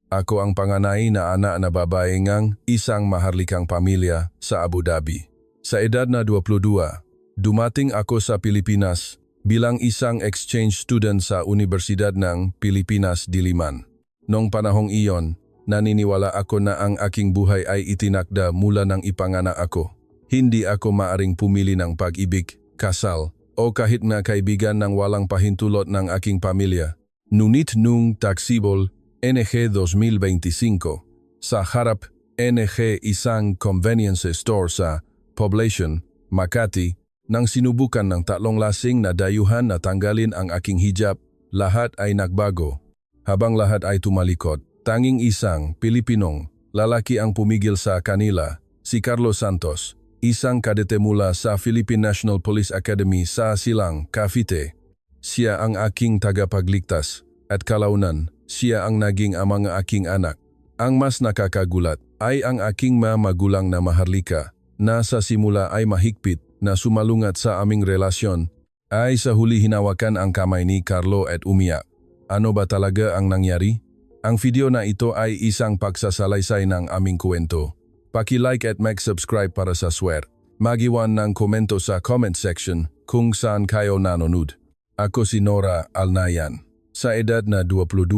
Ako ang panganay na anak na babae ngang isang maharlikang pamilya sa Abu Dhabi. Sa edad na 22, dumating ako sa Pilipinas bilang isang exchange student sa Universidad ng Pilipinas Diliman. Noong panahong iyon, naniniwala ako na ang aking buhay ay itinakda mula nang ipanganak ako. Hindi ako maaring pumili ng pag-ibig, kasal, o kahit na kaibigan ng walang pahintulot ng aking pamilya. Ngunit nung taksibol NG 2025, sa harap NG isang convenience store sa Poblacion, Makati, nang sinubukan ng 3 lasing na dayuhan na tanggalin ang aking hijab, lahat ay nagbago. Habang lahat ay tumalikod, tanging isang Pilipinong lalaki ang pumigil sa kanila, si Carlos Santos, isang kadete mula sa Philippine National Police Academy sa Silang, Cavite. Siya ang aking tagapagligtas at kalaunan, siya ang naging ama ng aking anak. Ang mas nakakagulat ay ang aking magulang na maharlika na sa simula ay mahigpit na sumalungat sa aming relasyon ay sa huli hinawakan ang kamay ni Carlo at umiyak. Ano ba talaga ang nangyari? Ang video na ito ay isang pagsasalaysay ng aming kwento. Paki-like at mag-subscribe para sa swear. Magiwan ng komento sa comment section kung saan kayo nanonood. Ako si Nora Alnayan. Sa edad na 22,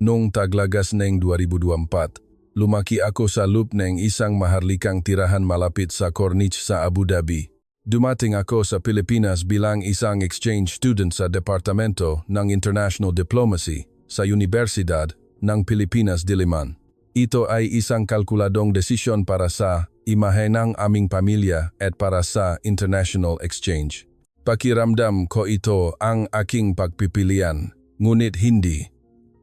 noong taglagas ng 2024, lumaki ako sa loob ng isang maharlikang tirahan malapit sa Corniche sa Abu Dhabi. Dumating ako sa Pilipinas bilang isang exchange student sa Departamento ng International Diplomacy sa Universidad ng Pilipinas Diliman. Ito ay isang kalkuladong desisyon para sa imahe ng aming pamilya at para sa international exchange. Pakiramdam ko ito ang aking pagpipilian, ngunit hindi.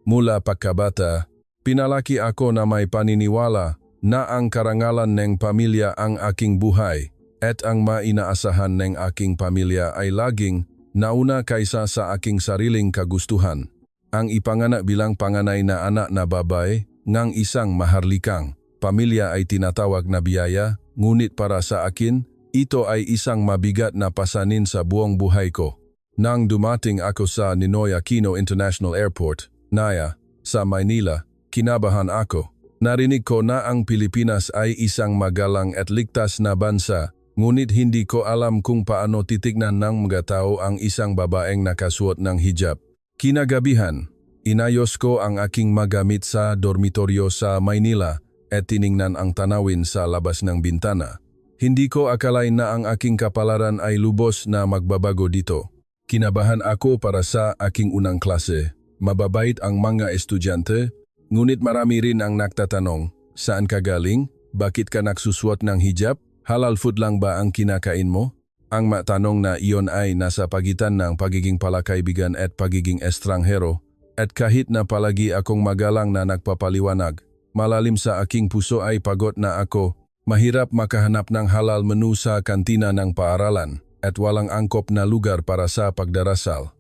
Mula pagkabata, pinalaki ako na may paniniwala na ang karangalan ng pamilya ang aking buhay at ang mainaasahan ng aking pamilya ay laging nauna kaysa sa aking sariling kagustuhan. Ang ipanganak bilang panganay na anak na babae ngang isang maharlikang pamilya ay tinatawag na biyaya, ngunit para sa akin, ito ay isang mabigat na pasanin sa buong buhay ko. Nang dumating ako sa Ninoy Aquino International Airport, NAIA, sa Maynila, kinabahan ako. Narinig ko na ang Pilipinas ay isang magalang at ligtas na bansa, ngunit hindi ko alam kung paano titignan ng mga tao ang isang babaeng nakasuot ng hijab. Kinagabihan, inayos ko ang aking magamit sa dormitoryo sa Maynila at tiningnan ang tanawin sa labas ng bintana. Hindi ko akalain na ang aking kapalaran ay lubos na magbabago dito. Kinabahan ako para sa aking unang klase. Mababait ang mga estudyante, ngunit marami rin ang nagtatanong, saan ka galing? Bakit ka nagsusuot ng hijab? Halal food lang ba ang kinakain mo? Ang matanong na iyon ay nasa pagitan ng pagiging palakaibigan at pagiging estranghero. At kahit na palagi akong magalang na nagpapaliwanag, malalim sa aking puso ay pagod na ako. Mahirap makahanap ng halal menu sa kantina ng paaralan at walang angkop na lugar para sa pagdarasal.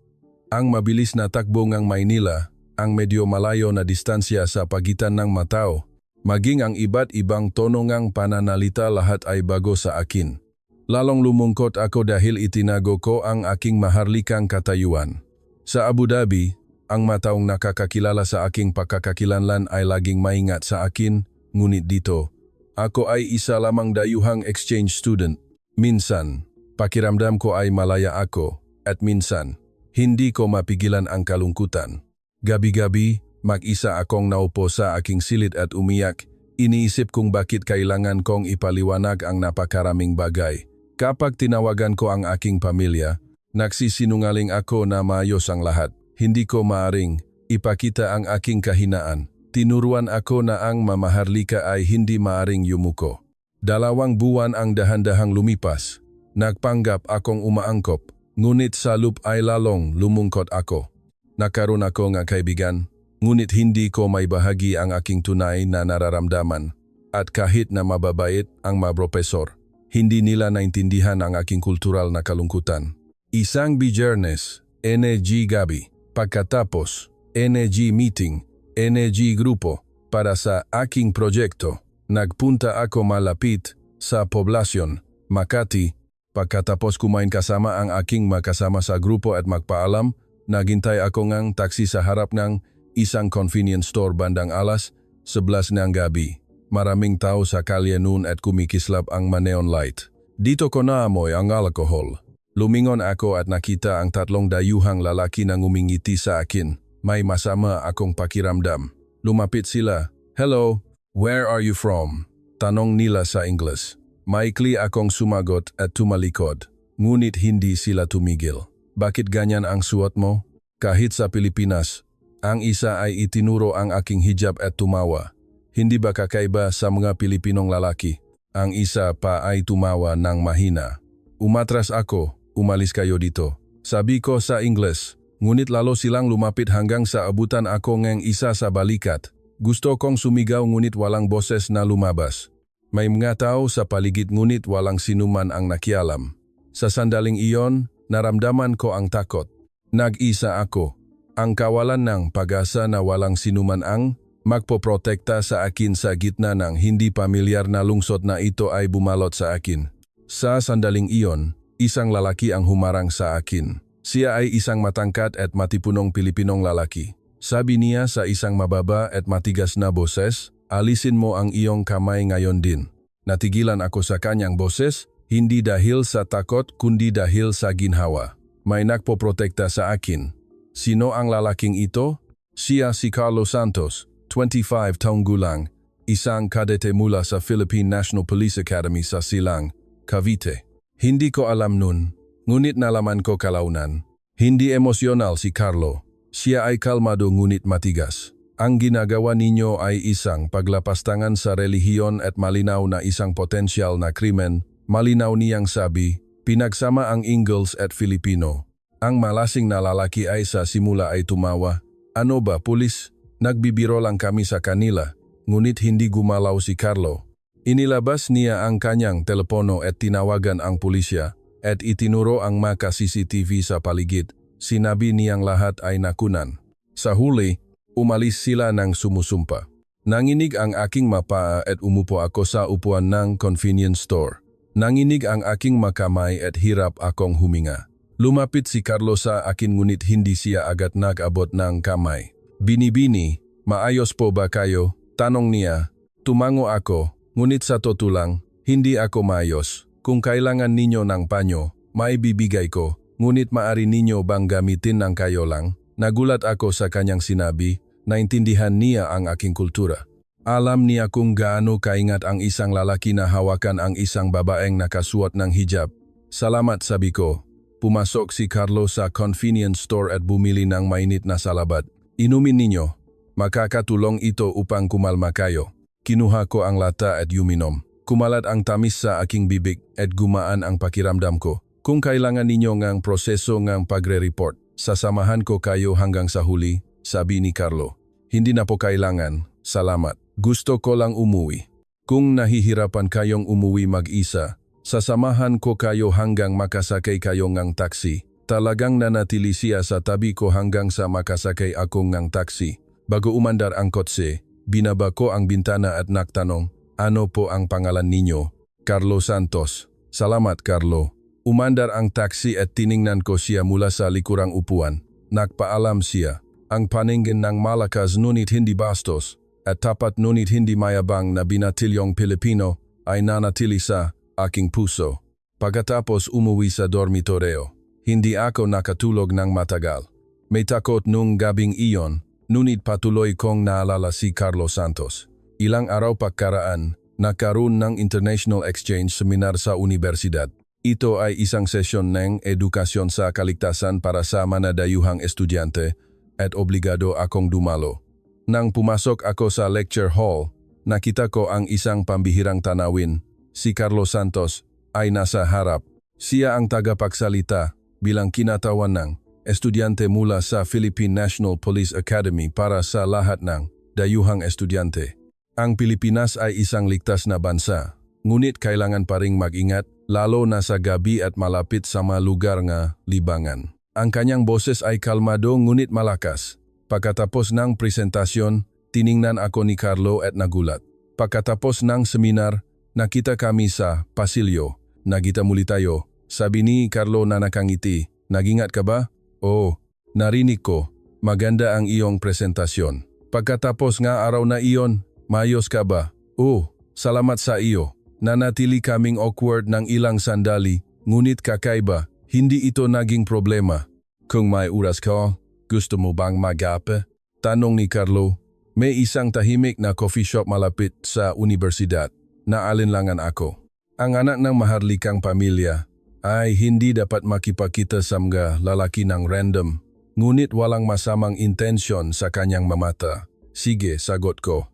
Ang mabilis na takbo ng Maynila, ang medyo malayo na distansya sa pagitan ng matao, maging ang iba't ibang tono ng pananalita lahat ay bago sa akin. Lalong lumungkot ako dahil itinago ko ang aking maharlikang katayuan. Sa Abu Dhabi, ang mataong nakakakilala sa aking pagkakakilanlan ay laging maingat sa akin, ngunit dito, ako ay isa lamang dayuhang exchange student. Minsan, pakiramdam ko ay malaya ako, at minsan, hindi ko mapigilan ang kalungkutan. Gabi-gabi, mag-isa akong naupo sa aking silid at umiyak, iniisip kung bakit kailangan kong ipaliwanag ang napakaraming bagay. Kapag tinawagan ko ang aking pamilya, nagsisinungaling ako na maayos ang lahat. Hindi ko maaring ipakita ang aking kahinaan. Tinuruan ako na ang mamaharlika ay hindi maaring yumuko. 2 buwan ang dahan-dahang lumipas. Nagpanggap akong umaangkop, ngunit sa loob ay lalong lumungkot ako. Nagkaroon ako ng kaibigan, ngunit hindi ko may bahagi ang aking tunay na nararamdaman. At kahit na mababait ang mga profesor, hindi nila naintindihan ang aking kultural na kalungkutan. Isang biyernes, NG gabi, pagkatapos, NG meeting, NG grupo, para sa aking proyekto, nagpunta ako malapit sa Poblacion, Makati. Pagkatapos kumain kasama ang aking makasama sa grupo at magpaalam, naghintay ako ng taxi sa harap ng isang convenience store bandang alas 11 ng gabi. Maraming tao sa kalye noon at kumikislap ang neon light. Dito ko naamoy ang alcohol. Lumingon ako at nakita ang tatlong dayuhang lalaki na ngumingiti sa akin. May masama akong pakiramdam. Lumapit sila. "Hello, where are you from?" Tanong nila sa Ingles. Maikli akong sumagot at tumalikod. Ngunit hindi sila tumigil. "Bakit ganyan ang suot mo?" Kahit sa Pilipinas, ang isa ay itinuro ang aking hijab at tumawa. Hindi ba kakaiba sa mga Pilipinong lalaki? Ang isa pa ay tumawa ng mahina. Umatras ako, "Umalis kayo dito." Sabi ko sa Ingles, ngunit lalo silang lumapit hanggang sa abutan ako ng isa sa balikat. Gusto kong sumigaw ngunit walang boses na lumabas. May mga tao sa paligid ngunit walang sinuman ang nakialam. Sa sandaling iyon, naramdaman ko ang takot. Nag-isa ako. Ang kawalan ng pag-asa na walang sinuman ang magpoprotekta sa akin sa gitna ng hindi pamilyar na lungsod na ito ay bumalot sa akin. Sa sandaling iyon, isang lalaki ang humarang sa akin. Siya ay isang matangkad at matipunong Pilipinong lalaki. Sabi niya sa isang mababa at matigas na boses, "Alisin mo ang iyong kamay ngayon din." Natigilan ako sa kanyang boses, hindi dahil sa takot kundi dahil sa ginhawa. May nagpoprotekta sa akin. Sino ang lalaking ito? Siya si Carlos Santos, 25 taong gulang, isang kadete mula sa Philippine National Police Academy sa Silang, Cavite. Hindi ko alam nun, ngunit nalaman ko kalaunan. Hindi emosyonal si Carlo. Siya ay kalmado ngunit matigas. Ang ginagawa ninyo ay isang paglapastangan sa relihiyon at malinaw na isang potensyal na krimen. Malinaw niyang sabi, pinagsama ang Ingles at Filipino. Ang malasing na lalaki ay sa simula ay tumawa. "Ano ba, pulis? Nagbibiro lang kami sa kanila." Ngunit hindi gumalaw si Carlo. Inilabas niya ang kanyang telepono at tinawagan ang pulisya at itinuro ang maka CCTV sa paligid. Sinabi niyang lahat ay nakunan. Sa huli, umalis sila ng sumusumpa. Nanginig ang aking mapa at umupo ako sa upuan ng convenience store. Nanginig ang aking makamay at hirap akong huminga. Lumapit si Carlos sa akin ngunit hindi siya agad nag-abot ng kamay. "Binibini, maayos po ba kayo?" Tanong niya. Tumango ako, ngunit sa totoo lang, hindi ako maayos. "Kung kailangan ninyo ng panyo, maibibigay ko, ngunit maaari ninyo bang gamitin ng kayo lang?" Nagulat ako sa kanyang sinabi, naintindihan niya ang aking kultura. Alam niya kung gaano kaingat ang isang lalaki na hawakan ang isang babaeng nakasuot ng hijab. "Salamat," sabi ko. Pumasok si Carlos sa convenience store at bumili ng mainit na salabat. "Inumin ninyo. Makakatulong ito upang kumalma kayo." Kinuha ko ang lata at yuminom. Kumalat ang tamis sa aking bibig at gumaan ang pakiramdam ko. "Kung kailangan ninyo ngang proseso ngang pagre-report, sasamahan ko kayo hanggang sa huli," sabi ni Carlo. "Hindi na po kailangan. Salamat. Gusto ko lang umuwi. Kung nahihirapan kayong umuwi mag-isa, sasamahan ko kayo hanggang makasakay kayo ngang taxi." Talagang nanatili siya sa tabi ko hanggang sa makasakay ako ngang taxi. Bago umandar ang kotse, binaba ko ang bintana at nagtanong, "Ano po ang pangalan ninyo?" "Carlo Santos." "Salamat, Carlo." Umandar ang taxi at tiningnan ko siya mula sa likurang upuan. Nagpaalam siya. Ang paningin ng malakas ngunit hindi bastos, at tapat ngunit hindi mayabang na binatilyong Pilipino ay nanatili sa aking puso. Pagkatapos umuwi sa dormitoryo, hindi ako nakatulog ng matagal. May takot nung gabing iyon, ngunit patuloy kong naalala si Carlos Santos. Ilang araw pagkaraan, nagkaroon ng International Exchange Seminar sa universidad. Ito ay isang sesyon ng edukasyon sa kaligtasan para sa manadayuhang estudyante at obligado akong dumalo. Nang pumasok ako sa lecture hall, nakita ko ang isang pambihirang tanawin. Si Carlos Santos ay nasa harap. Siya ang tagapagsalita bilang kinatawan ng estudyante mula sa Philippine National Police Academy para sa lahat ng dayuhang estudyante. Ang Pilipinas ay isang ligtas na bansa, ngunit kailangan pa ring mag-ingat lalo na sa gabi at malapit sa mga lugar nga libangan. Ang kanyang boses ay kalmado ngunit malakas. Pagkatapos ng presentasyon, tiningnan ako ni Carlo at nagulat. Pagkatapos ng seminar, nakita kami sa pasilyo. "Nagita muli tayo," sabi ni Carlo na nakangiti. "Nagingat ka ba?" "Oo." "Narinig ko. maganda ang iyong presentasyon. Pagkatapos nga araw na iyon, mayos ka ba? Oh, salamat sa iyo. Nanatili kaming awkward ng ilang sandali, ngunit kakaiba, hindi ito naging problema. Kung may oras ka, gusto mo bang magape? Tanong ni Carlo. May isang tahimik na coffee shop malapit sa universidad. Naalinlangan ako. Ang anak ng maharlikang pamilya ay hindi dapat makipagkita sa mga lalaki ng random, ngunit walang masamang intensyon sa kanyang mamata. Sige, sagot ko.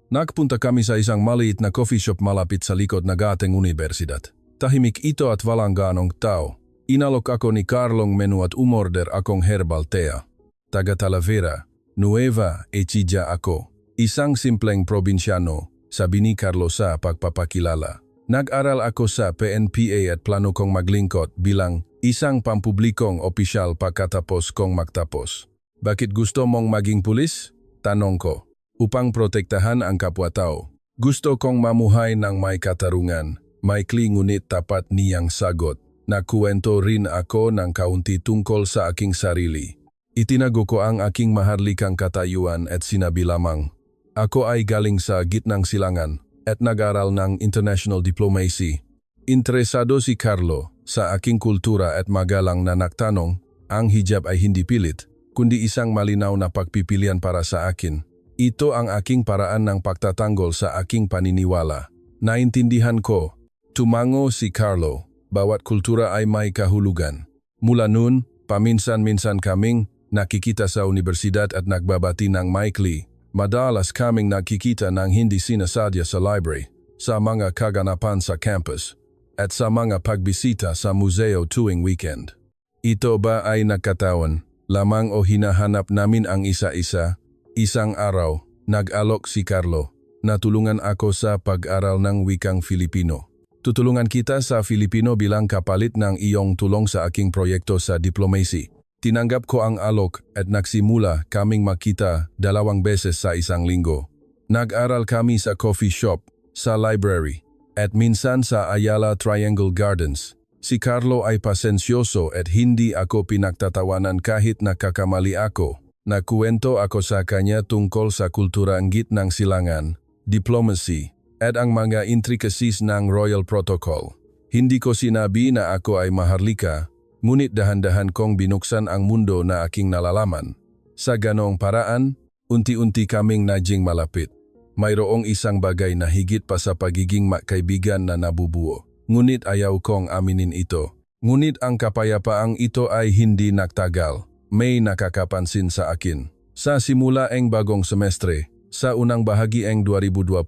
Nagpunta kami sa isang maliit na coffee shop malapit sa likod ng ating universidad. Tahimik ito at walang ganong tao. Inalok ako ni Carlong menu at umorder akong herbal tea. Taga Talavera, Nueva Ecija ako. Isang simpleng probinsyano, sabi ni Carlo sa pagpapakilala. Nag-aral ako sa PNPA at plano kong maglingkod bilang isang pampublikong opisyal pagkatapos kong magtapos. Bakit gusto mong maging pulis? Tanong ko. Upang protektahan ang kapwa-tao. Gusto kong mamuhay ng may katarungan, maikli ngunit tapat niyang sagot. Nagkuwento rin ako ng kaunti tungkol sa aking sarili. Itinago ko ang aking maharlikang katayuan at sinabi lamang, ako ay galing sa gitnang silangan at nag-aral ng international diplomacy. Interesado si Carlo sa aking kultura at magalang na nagtanong, ang hijab ay hindi pilit, kundi isang malinaw na pagpipilian para sa akin. Ito ang aking paraan ng pagtatanggol sa aking paniniwala. Naintindihan ko. Tumango si Carlo. Bawat kultura ay may kahulugan. Mula noon, paminsan-minsan kaming nakikita sa universidad at nagbabati ng maikli. Madalas kaming nakikita ng hindi sinasadya sa library, sa mga kaganapan sa campus, at sa mga pagbisita sa museo tuwing weekend. Ito ba ay nagkataon lamang o hinahanap namin ang isa-isa? Isang araw, nag-alok si Carlo. Natulungan ako sa pag-aral ng wikang Filipino. Tutulungan kita sa Filipino bilang kapalit ng iyong tulong sa aking proyekto sa diplomacy. Tinanggap ko ang alok at nagsimula kaming makita 2 beses sa isang linggo. Nag-aral kami sa coffee shop, sa library, at minsan sa Ayala Triangle Gardens. Si Carlo ay pasensyoso at hindi ako pinagtatawanan kahit nakakamali ako. Nagkuwento ako sa kanya tungkol sa kultura ng gitnang silangan, diplomacy, at ang mga intricacies ng Royal Protocol. Hindi ko sinabi na ako ay maharlika, ngunit dahan-dahan kong binuksan ang mundo na aking nalalaman. Sa ganong paraan, unti-unti kaming naging malapit. Mayroong isang bagay na higit pa sa pagiging kaibigan na nabubuo. Ngunit ayaw kong aminin ito. Ngunit ang kapayapaang ito ay hindi nagtagal. May nakakapansin sa akin. Sa simula ng bagong semestre, sa unang bahagi ng 2025,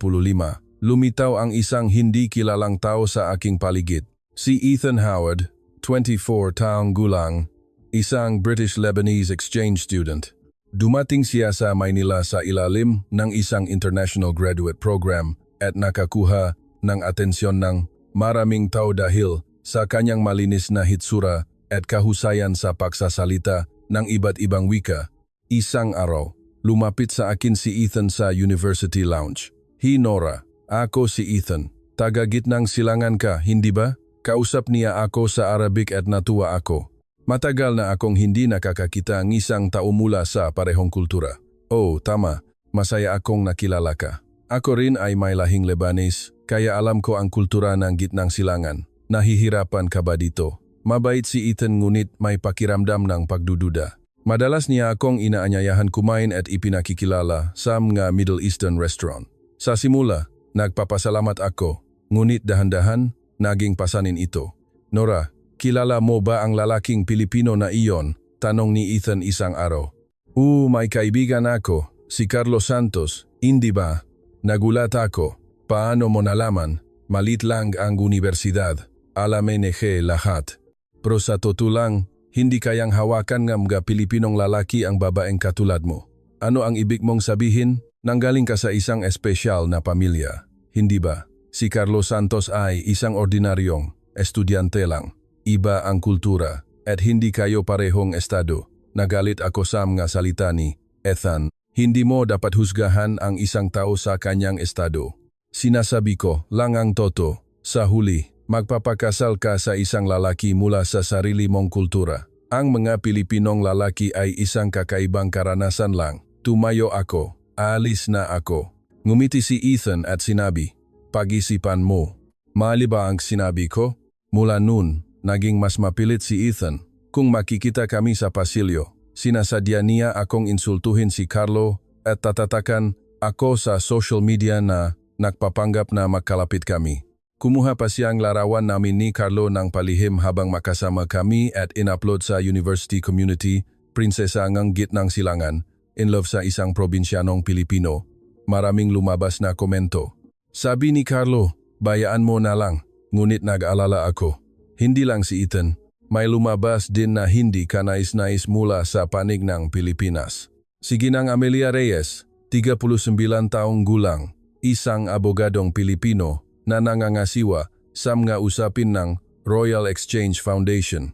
lumitaw ang isang hindi kilalang tao sa aking paligid. Si Ethan Howard, 24 taong gulang, isang British-Lebanese exchange student. Dumating siya sa Maynila sa ilalim ng isang international graduate program at nakakuha ng atensyon ng maraming tao dahil sa kanyang malinis na hitsura at kahusayan sa pagsasalita ng iba't ibang wika. Isang araw, lumapit sa akin si Ethan sa University Lounge. Nora, ako si Ethan. Taga-gitnang silangan ka, hindi ba? Kausap niya ako sa Arabic at natuwa ako. Matagal na akong hindi nakakakita ng isang tao mula sa parehong kultura. Oh, tama. Masaya akong nakilala ka. Ako rin ay may lahing Lebanese, kaya alam ko ang kultura ng gitnang silangan. Nahihirapan ka ba dito? Mabait si Ethan ngunit may pakiramdam ng pagdududa. Madalas niya akong inaanyayahan kumain at ipinakikilala sa mga Middle Eastern restaurant. Sa simula, nagpapasalamat ako, ngunit dahan-dahan, naging pasanin ito. Nora, kilala mo ba ang lalaking Pilipino na iyon? Tanong ni Ethan isang araw. May kaibigan ako, si Carlos Santos, hindi ba? Nagulat ako. Paano mo nalaman? Malit lang ang universidad. Alam lahat. Pero sa totoo lang, hindi kayang hawakan ng mga Pilipinong lalaki ang babaeng katulad mo. Ano ang ibig mong sabihin? Nanggaling ka sa isang espesyal na pamilya, hindi ba? Si Carlos Santos ay isang ordinaryong estudyante lang. Iba ang kultura at hindi kayo parehong estado. Nagalit ako sa mga salita ni Ethan. Hindi mo dapat husgahan ang isang tao sa kanyang estado. Sinasabi ko lang ang totoo. Sa huli, magpapakasal ka sa isang lalaki mula sa sarili mong kultura. Ang mga Pilipinong lalaki ay isang kakaibang karanasan lang. Tumayo ako. Aalis na ako. Ngumiti si Ethan at sinabi, "Pag-isipan mo." Mali ba ang sinabi ko? Mula noon, naging mas mapilit si Ethan. Kung makikita kami sa pasilyo, sinasadya niya akong insultuhin si Carlo at tatatakan ako sa social media na nagpapanggap na magkalapit kami. Kumuha pa siyang larawan namin ni Carlo ng palihim habang makasama kami at in-upload sa university community, prinsesa ngang gitnang silangan, in love sa isang probinsyanong Pilipino. Maraming lumabas na komento. Sabi ni Carlo, "Bayaan mo na lang." Ngunit nag-alala ako. Hindi lang si Ethan, may lumabas din na hindi kanais-nais mula sa panig ng Pilipinas. Si Ginang Amelia Reyes, 39 taong gulang, isang abogadong Pilipino na nangangasiwa sa mga usapin ng Royal Exchange Foundation.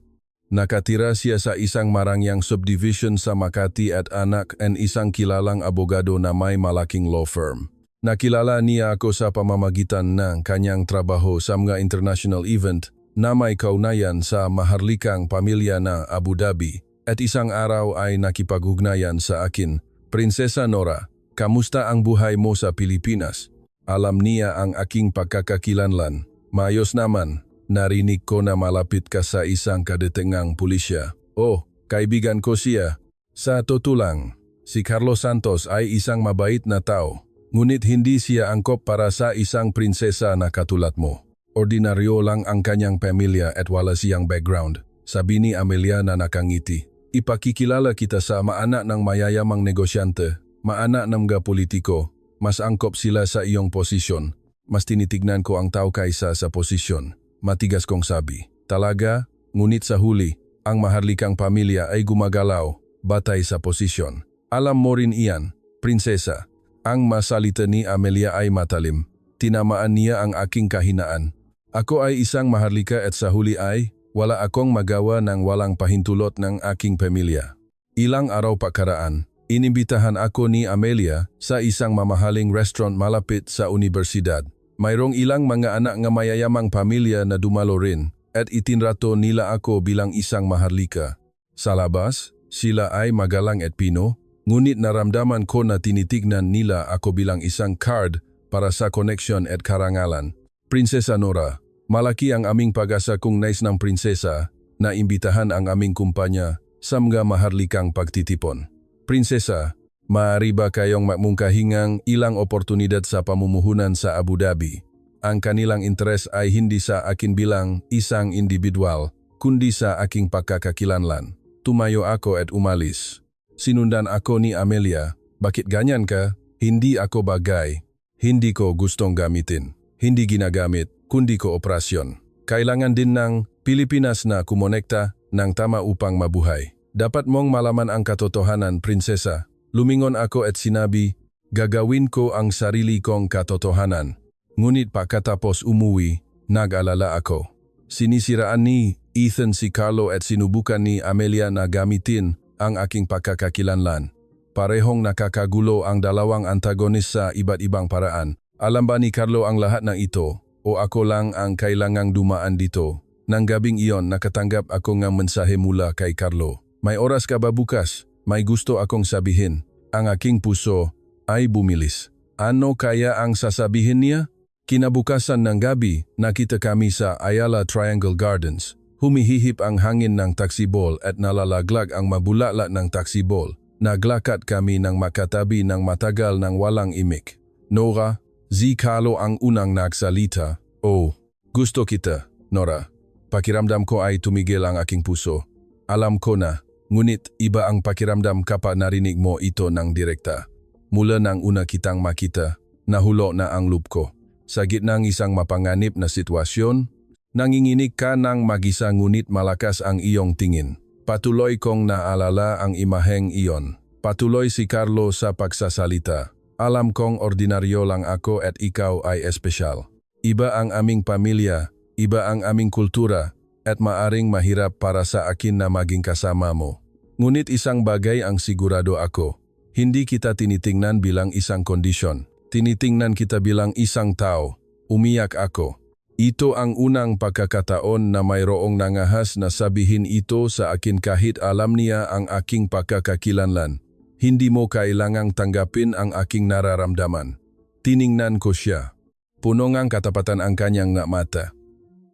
Nakatira siya sa isang marangyang subdivision sa Makati at anak and isang kilalang abogado na may malaking law firm. Nakilala niya ako sa pamamagitan ng kanyang trabaho sa mga international event na may kaugnayan sa maharlikang pamilya na Abu Dhabi at isang araw ay nakipag-ugnayan sa akin, "Prinsesa Nora, kamusta ang buhay mo sa Pilipinas?" Alam niya ang aking pagkakakilanlan. "Maayos naman, narinig ko na malapit ka sa isang kadatingang pulisya." "Oh, kaibigan ko siya." Sa totoo lang, si Carlos Santos ay isang mabait na tao. Ngunit hindi siya angkop para sa isang prinsesa na katulad mo. Ordinaryo lang ang kanyang pamilya at wala siyang background, sabi ni Amelia na nakangiti. "Ipakikilala kita sa maanak ng mayayamang negosyante, maanak ng mga politiko. Mas angkop sila sa iyong posisyon. Mas tinitignan ko ang tao kaysa sa posisyon." Matigas kong sabi. "Talaga? Ngunit sa huli, ang maharlikang pamilya ay gumagalaw batay sa posisyon. Alam mo rin iyan, prinsesa." Ang masalita ni Amelia ay matalim. Tinamaan niya ang aking kahinaan. Ako ay isang maharlika at sa huli ay wala akong magawa ng walang pahintulot ng aking pamilya. Ilang araw pakaraan, inimbitahan ako ni Amelia sa isang mamahaling restaurant malapit sa universidad. Mayroong ilang mga anak ng mayayamang pamilya na dumalo rin at itinrato nila ako bilang isang maharlika. Sa labas, sila ay magalang at pino, ngunit naramdaman ko na tinitignan nila ako bilang isang card para sa connection at karangalan. "Prinsesa Nora, malaki ang aming pag-asa kung nais ng prinsesa na imbitahan ang aming kumpanya sa mga maharlikang pagtitipon. Prinsesa, maaari ba kayong magmungkahingang ilang oportunidad sa pamumuhunan sa Abu Dhabi? Ang kanilang interes ay hindi sa akin bilang isang individual, kundi sa aking pagkakakilanlan." Tumayo ako at umalis. Sinundan ako ni Amelia. "Bakit ganyan ka? Hindi ako bagay. Hindi ko gustong gamitin. Hindi ginagamit, kundi kooperasyon. Kailangan din ng Pilipinas na kumonekta ng tama upang mabuhay. Dapat mong malaman ang katotohanan, prinsesa." Lumingon ako at sinabi, "Gagawin ko ang sarili kong katotohanan." Ngunit pagkatapos umuwi, nag-alala ako. Sinisiraan ni Ethan si Carlo at sinubukan ni Amelia na gamitin ang aking pagkakakilanlan. Parehong nakakagulo ang dalawang antagonis sa iba't ibang paraan. Alam ba ni Carlo ang lahat ng ito o ako lang ang kailangang dumaan dito? Nang gabing iyon nakatanggap ako ng mensahe mula kay Carlo. "May oras ka ba bukas? May gusto akong sabihin." Ang aking puso ay bumilis. Ano kaya ang sasabihin niya? Kinabukasan ng gabi, nakita kami sa Ayala Triangle Gardens. Humihihip ang hangin ng taksibol at nalalaglag ang mabulaklak ng taksibol. Naglakad kami ng makatabi ng matagal ng walang imik. "Nora, si Carlo ang unang nagsalita." "Oh, gusto kita, Nora." Pakiramdam ko ay tumigil ang aking puso. Alam ko na. Ngunit iba ang pakiramdam kapag narinig mo ito ng direkta. Mula nang una kitang makita, nahulo na ang loob ko. Sa gitna ng isang mapanganib na sitwasyon, nanginginig ka ng mag-isa ngunit malakas ang iyong tingin. Patuloy kong naalala ang imaheng iyon. Patuloy si Carlo sa pagsasalita. "Alam kong ordinaryo lang ako at ikaw ay espesyal. Iba ang aming pamilya, iba ang aming kultura, at maaring mahirap para sa akin na maging kasama mo. Ngunit isang bagay ang sigurado ako. Hindi kita tinitingnan bilang isang kondisyon. Tinitingnan kita bilang isang tao." Umiyak ako. Ito ang unang pagkakataon na mayroong nangahas na sabihin ito sa akin kahit alam niya ang aking pagkakakilanlan. Hindi mo kailangang tanggapin ang aking nararamdaman. Tiningnan ko siya. Puno ngang katapatan ang kanyang mata.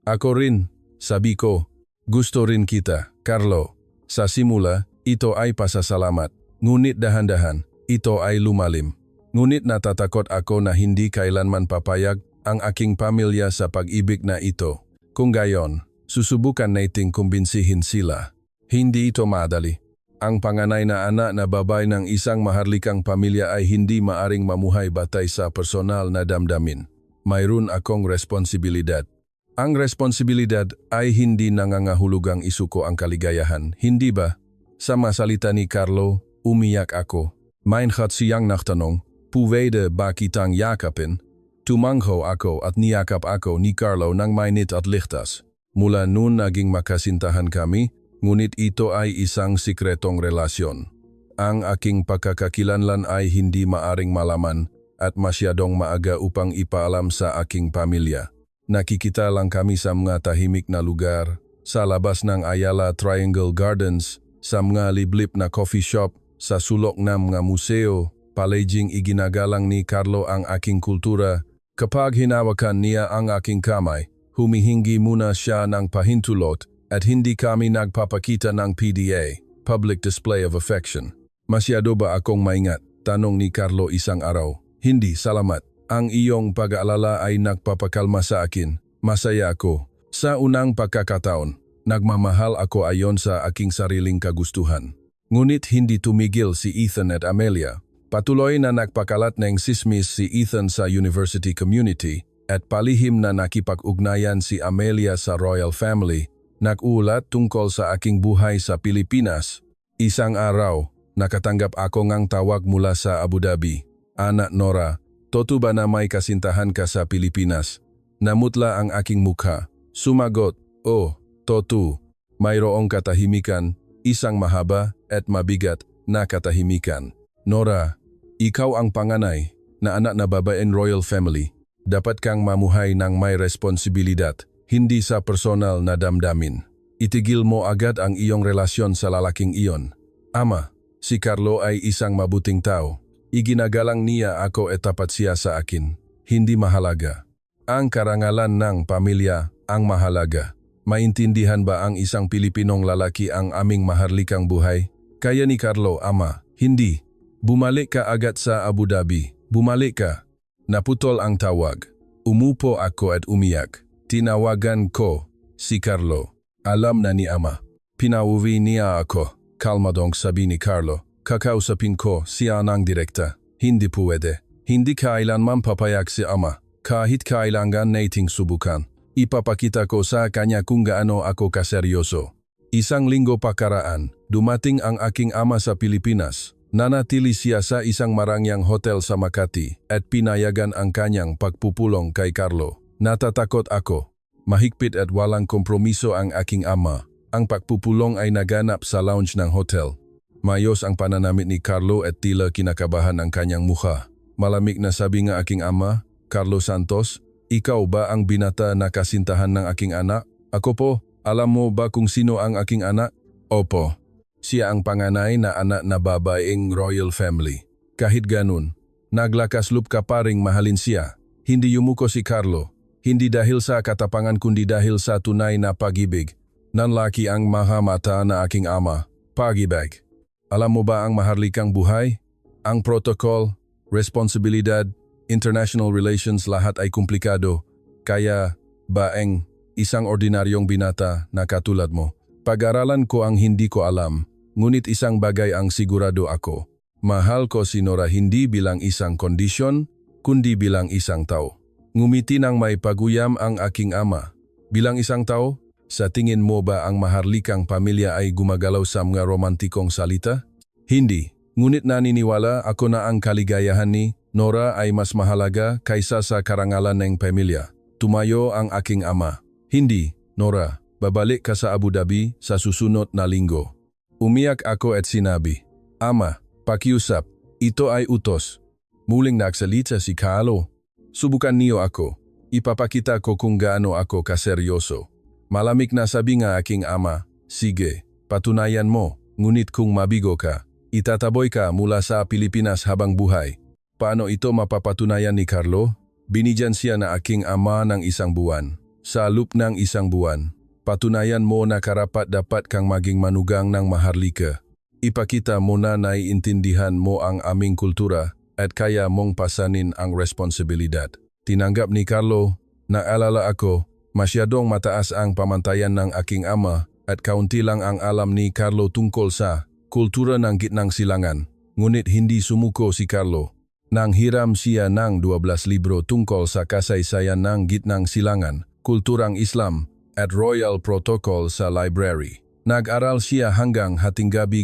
Ako rin, sabi ko. Gusto rin kita, Carlo. Sa simula, ito ay pasasalamat. Ngunit dahan-dahan, ito ay lumalim. Ngunit natatakot ako na hindi kailanman papayag ang aking pamilya sa pag-ibig na ito. Kung gayon, susubukan nating kumbinsihin sila. Hindi ito madali. Ang panganay na anak na babae ng isang maharlikang pamilya ay hindi maaring mamuhay batay sa personal na damdamin. Mayroon akong responsibilidad. Ang responsibilidad ay hindi nangangahulugang isuko ang kaligayahan, hindi ba? Sa masalita ni Carlo, umiyak ako. Maingat siyang nagtanong, "Puwede ba kitang yakapin?" Tumangho ako at niyakap ako ni Carlo ng mainit at ligtas. Mula noon naging makasintahan kami, ngunit ito ay isang sikretong relasyon. Ang aking pagkakakilanlan ay hindi maaring malaman at masyadong maaga upang ipaalam sa aking pamilya. Nakikita lang kami sa mga tahimik na lugar, sa labas ng Ayala Triangle Gardens, sa mga liblib na coffee shop, sa sulok ng mga museo. Palaging iginagalang ni Carlo ang aking kultura. Kapag hinawakan niya ang aking kamay, humihingi muna siya ng pahintulot at hindi kami nagpapakita ng PDA, Public Display of Affection. Masyado ba akong maingat? Tanong ni Carlo isang araw. Hindi, salamat. Ang iyong pag-aalala ay nagpapakalma sa akin. Masaya ako. Sa unang pagkakataon, nagmamahal ako ayon sa aking sariling kagustuhan. Ngunit hindi tumigil si Ethan at Amelia. Patuloy na nagpakalat ng sismis si Ethan sa university community at palihim na nakipag-ugnayan si Amelia sa royal family. Nag-ulat tungkol sa aking buhay sa Pilipinas. Isang araw, nakatanggap ako ng tawag mula sa Abu Dhabi. Anak Nora, totoo ba na may kasintahan ka sa Pilipinas? Namutla ang aking mukha. Sumagot, "Oh, totoo." Mayroong katahimikan, isang mahaba at mabigat na katahimikan. "Nora, ikaw ang panganay na anak na babaeng royal family. Dapat kang mamuhay ng may responsibilidad, hindi sa personal na damdamin. Itigil mo agad ang iyong relasyon sa lalaking iyon." Ama, si Carlo ay isang mabuting tao. Iginagalang niya ako at tapat siya sa akin. Hindi mahalaga. Ang karangalan ng pamilya ang mahalaga. Maintindihan ba ang isang Pilipinong lalaki ang aming maharlikang buhay? Kaya ni Carlo, ama, hindi. Bumalik ka agad sa Abu Dhabi. Bumalik ka. Naputol ang tawag. Umupo ako at umiyak. Tinawagan ko si Carlo. Alam na ni ama. Pinauwi niya ako. Kalmadong sabi ni Carlo. Kakausapin ko siya ng direkta. Hindi pwede. Hindi kailanman papayag si ama. Kahit kailangan nating subukan. Ipapakita ko sa kanya kung gaano ako kaseryoso. Isang linggo pakaraan, dumating ang aking ama sa Pilipinas. Nanatili siya sa isang marangyang hotel sa Makati at pinayagan ang kanyang pagpupulong kay Carlo. Natatakot ako. Mahigpit at walang kompromiso ang aking ama. Ang pagpupulong ay naganap sa lounge ng hotel. Mayos ang pananamit ni Carlo at tila kinakabahan ang kanyang mukha. Malamig na sabi ng aking ama, "Carlo Santos, ikaw ba ang binata na kasintahan ng aking anak?" "Ako po, alam mo ba kung sino ang aking anak?" "Opo. Siya ang panganay na anak na babaeng royal family." Kahit ganun, naglakas-loob ka pa ring mahalin siya. Hindi yumuko si Carlo. Hindi dahil sa katapangan kundi dahil sa tunay na pag-ibig. Nanlaki ang mahamata na aking ama. Pag-ibig. Alam mo ba ang maharlikang buhay? Ang protocol, responsibilidad, international relations lahat ay komplikado. Kaya, baeng, isang ordinaryong binata na katulad mo. Pag-aralan ko ang hindi ko alam. Ngunit isang bagay ang sigurado ako. Mahal ko si Nora hindi bilang isang kondisyon, kundi bilang isang tao. Ngumiti nang may paguyam ang aking ama. Bilang isang tao, sa tingin mo ba ang maharlikang pamilya ay gumagalaw sa mga romantikong salita? Hindi. Ngunit naniniwala ako na ang kaligayahan ni Nora ay mas mahalaga kaysa sa karangalan ng pamilya. Tumayo ang aking ama. Hindi, Nora, babalik ka sa Abu Dhabi sa susunod na linggo. Umiyak ako at sinabi, "Ama, pakiusap, ito ay utos." Muling nagsalita si Carlo. "Subukan niyo ako. Ipapakita ko kung gaano ako kaseryoso. Malamig na sabi nga aking ama, sige, patunayan mo, ngunit kung mabigo ka, itataboy ka mula sa Pilipinas habang buhay. Paano ito mapapatunayan ni Carlo? Binigyan siya na aking ama ng 1 buwan. Sa loob ng 1 buwan, patunayan mo na karapat-dapat kang maging manugang ng Maharlika. Ipakita mo na naiintindihan mo ang aming kultura at kaya mong pasanin ang responsibilidad. Tinanggap ni Carlo, naalala ako, masyadong mataas ang pamantayan ng aking ama at kaunti lang ang alam ni Carlo tungkol sa kultura ng Gitnang Silangan. Ngunit hindi sumuko si Carlo. Nang hiram siya ng 12 libro tungkol sa kasaysayan ng Gitnang Silangan, kulturang Islam at Royal Protocol sa library. Nag-aral siya hanggang hating gabi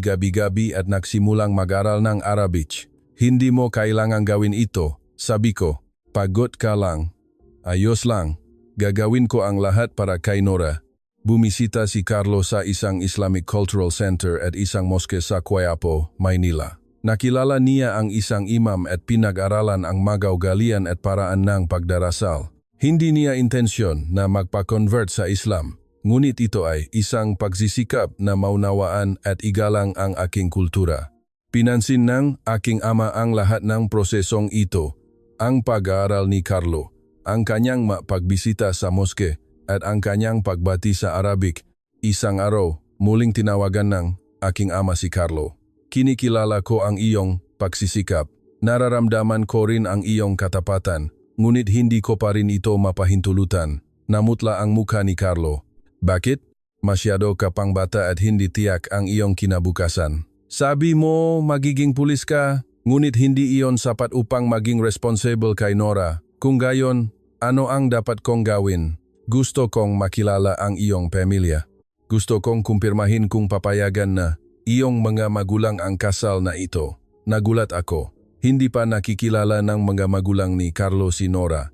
at nagsimulang mag-aral ng Arabic. Hindi mo kailangang gawin ito, sabi ko. Pagod ka lang. Ayos lang. Gagawin ko ang lahat para kay Nora. Bumisita si Carlo sa isang Islamic Cultural Center at isang moske sa Quiapo, Maynila. Nakilala niya ang isang imam at pinag-aralan ang magaugalian at paraan ng pagdarasal. Hindi niya intensyon na magpa-convert sa Islam, ngunit ito ay isang pagsisikap na maunawaan at igalang ang aking kultura. Pinansin ng aking ama ang lahat ng prosesong ito, ang pag-aaral ni Carlo, ang kanyang pagbisita sa moske at ang kanyang pagbati sa Arabic. Isang araw, muling tinawagan ng aking ama si Carlo. Kinikilala ko ang iyong pagsisikap. Nararamdaman ko rin ang iyong katapatan, ngunit hindi ko pa rin ito mapahintulutan. Namutla ang mukha ni Carlo. Bakit? Masyado ka pang bata at hindi tiyak ang iyong kinabukasan. Sabi mo magiging pulis ka, ngunit hindi iyon sapat upang maging responsible kay Nora. Kung gayon, ano ang dapat kong gawin? Gusto kong makilala ang iyong pamilya. Gusto kong kumpirmahin kung papayagan na iyong mga magulang ang kasal na ito. Nagulat ako. Hindi pa nakikilala ng mga magulang ni Carlo si Nora.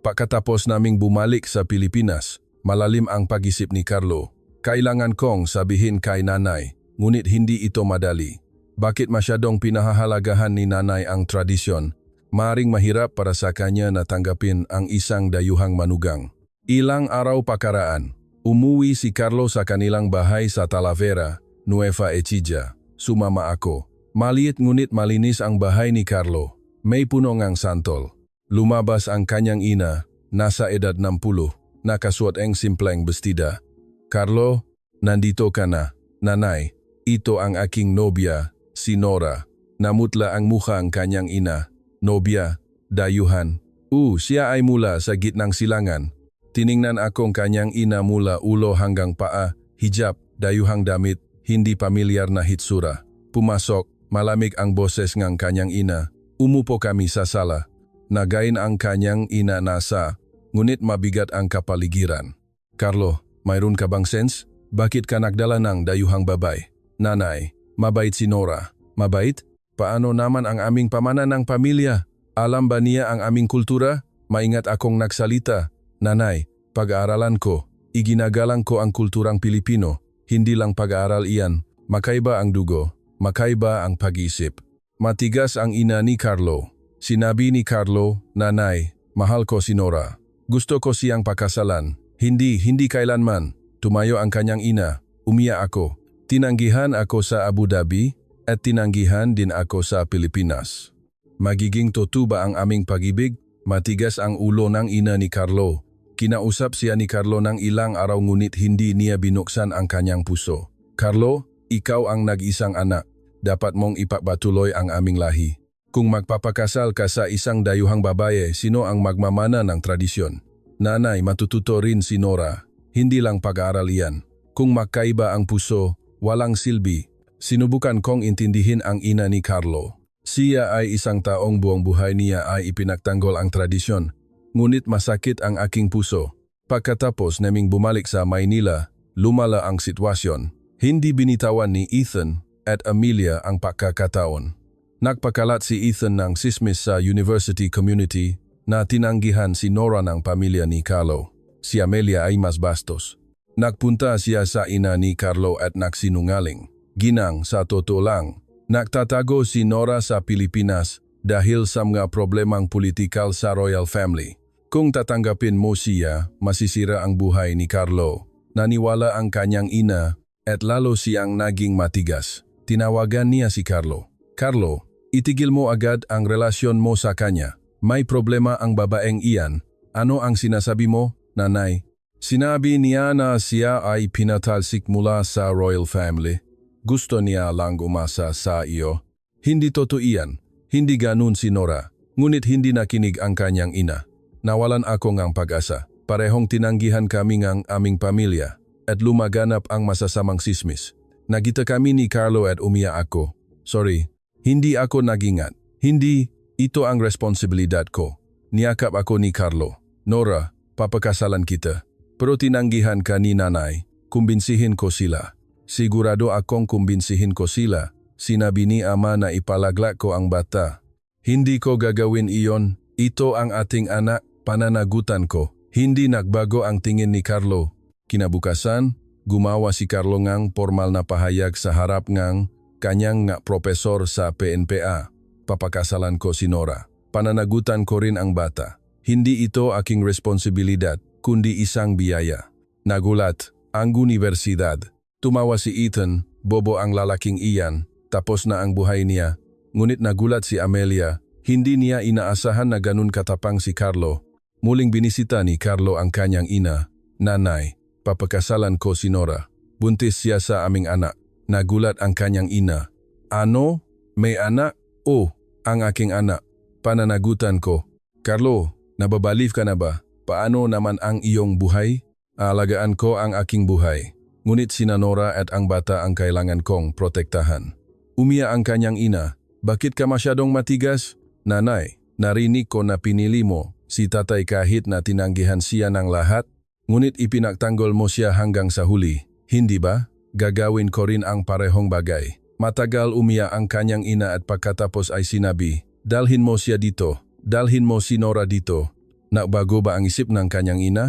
Pagkatapos naming bumalik sa Pilipinas, malalim ang pag-isip ni Carlo. Kailangan kong sabihin kay nanay, ngunit hindi ito madali. Bakit masyadong pinahahalagahan ni nanay ang tradisyon? Maaring mahirap para sa kanya na tanggapin ang isang dayuhang manugang. Ilang araw pakaraan, umuwi si Carlo sa kanilang bahay sa Talavera, Nueva Ecija. Sumama ako. Maliit ngunit malinis ang bahay ni Carlo. May puno ngang santol. Lumabas ang kanyang ina, nasa edad 60, nakasuot ang simpleng bestida. Carlo, nandito ka na. Nanay, ito ang aking nobya, si Nora. Namutla ang mukha ang kanyang ina. Nobya, dayuhan. Siya ay mula sa Gitnang Silangan. Tiningnan akong kanyang ina mula ulo hanggang paa, hijab, dayuhang damit, hindi pamilyar na hitsura. Pumasok, malamig ang boses ng kanyang ina. Umupo kami sa sala. Nagain ang kanyang ina nasa, ngunit mabigat ang kapaligiran. Carlo, mayroon ka bang sense? Bakit ka nagdala ng dayuhang babay? Nanay, mabait si Nora. Mabait? Paano naman ang aming pamana ng pamilya? Alam ba niya ang aming kultura? Maingat akong nagsalita. Nanay, pag-aaralan ko, iginagalang ko ang kulturang Pilipino. Hindi lang pag-aaral iyan. Makaiba ang dugo, makaiba ang pag-isip. Matigas ang ina ni Carlo. Sinabi ni Carlo, Nanay, mahal ko si Nora. Gusto ko siyang pakasalan. Hindi kailanman. Tumayo ang kanyang ina. Umiyak ako. Tinanggihan ako sa Abu Dhabi at tinanggihan din ako sa Pilipinas. Magiging totoo ba ang aming pag-ibig? Matigas ang ulo ng ina ni Carlo. Kinausap siya ni Carlo ng ilang araw ngunit hindi niya binuksan ang kanyang puso. Carlo, ikaw ang nag-isang anak. Dapat mong ipagpatuloy ang aming lahi. Kung magpapakasal ka sa isang dayuhang babae, sino ang magmamana ng tradisyon? Nanay, matututo rin si Nora. Hindi lang pag-aaral iyan. Kung magkaiba ang puso, walang silbi. Sinubukan kong intindihin ang ina ni Carlo. Siya ay isang taong buong buhay niya ay ipinagtanggol ang tradisyon. Ngunit masakit ang aking puso. Pagkatapos naming bumalik sa Maynila, lumala ang sitwasyon. Hindi binitawan ni Ethan at Amelia ang pagkakataon. Nagpakalat si Ethan ng sismis sa university community na tinanggihan si Nora ng pamilya ni Carlo. Si Amelia ay mas bastos. Nagpunta siya sa ina ni Carlo at nagsinungaling. Ginang, sa totoo lang, nagtatago si Nora sa Pilipinas dahil sa mga problemang politikal sa royal family. Kung tatanggapin mo siya, masisira ang buhay ni Carlo. Naniwala ang kanyang ina at lalo siyang naging matigas. Tinawagan niya si Carlo. Carlo, itigil mo agad ang relasyon mo sa kanya. May problema ang babaeng iyan. Ano ang sinasabi mo, nanay? Sinabi niya na siya ay pinatalsik mula sa royal family. Gusto niya lang umasa sa iyo. Hindi totoo iyan. Hindi ganun si Nora. Ngunit hindi nakinig ang kanyang ina. Nawalan ako ng pag-asa. Parehong tinanggihan kami ng aming pamilya at lumaganap ang masasamang sismis. Nagita kami ni Carlo at umiyak ako. Sorry, hindi ako nagingat. Hindi, ito ang responsibilidad ko. Niyakap ako ni Carlo. Nora, papakasalan kita. Pero tinanggihan ka ni nanay. Kumbinsihin ko sila. Sigurado akong kumbinsihin ko sila. Sinabi ni ama na ipalaglak ko ang bata. Hindi ko gagawin iyon. Ito ang ating anak. Pananagutan ko. Hindi nagbago ang tingin ni Carlo. Kinabukasan, gumawa si Carlo ngang formal na pahayag sa harap ngang kanyang nga profesor sa PNPA. Papakasalan ko si Nora. Pananagutan ko rin ang bata. Hindi ito aking responsibilidad, kundi isang biyaya. Nagulat ang universidad. Tumawa si Ethan, bobo ang lalaking iyan, tapos na ang buhay niya. Ngunit nagulat si Amelia, hindi niya inaasahan na ganun katapang si Carlo. Muling binisita ni Carlo ang kanyang ina. Nanay, papakasalan ko si Nora. Buntis siya sa aming anak. Nagulat ang kanyang ina. Ano? May anak? Oh, ang aking anak. Pananagutan ko. Carlo, nababaliw ka na ba? Paano naman ang iyong buhay? Aalagaan ko ang aking buhay. Ngunit sina Nora at ang bata ang kailangan kong protektahan. Umiyak ang kanyang ina. Bakit ka masyadong matigas? Nanay, narinig ko na pinili mo si tatay kahit na tinanggihan siya ng lahat, ngunit ipinagtanggol mo siya hanggang sa huli. Hindi ba? Gagawin ko rin ang parehong bagay. Matagal umiyak ang kanyang ina at pagkatapos ay sinabi, dalhin mo siya dito, dalhin mo si Nora dito. Nagbago ba ang isip ng kanyang ina?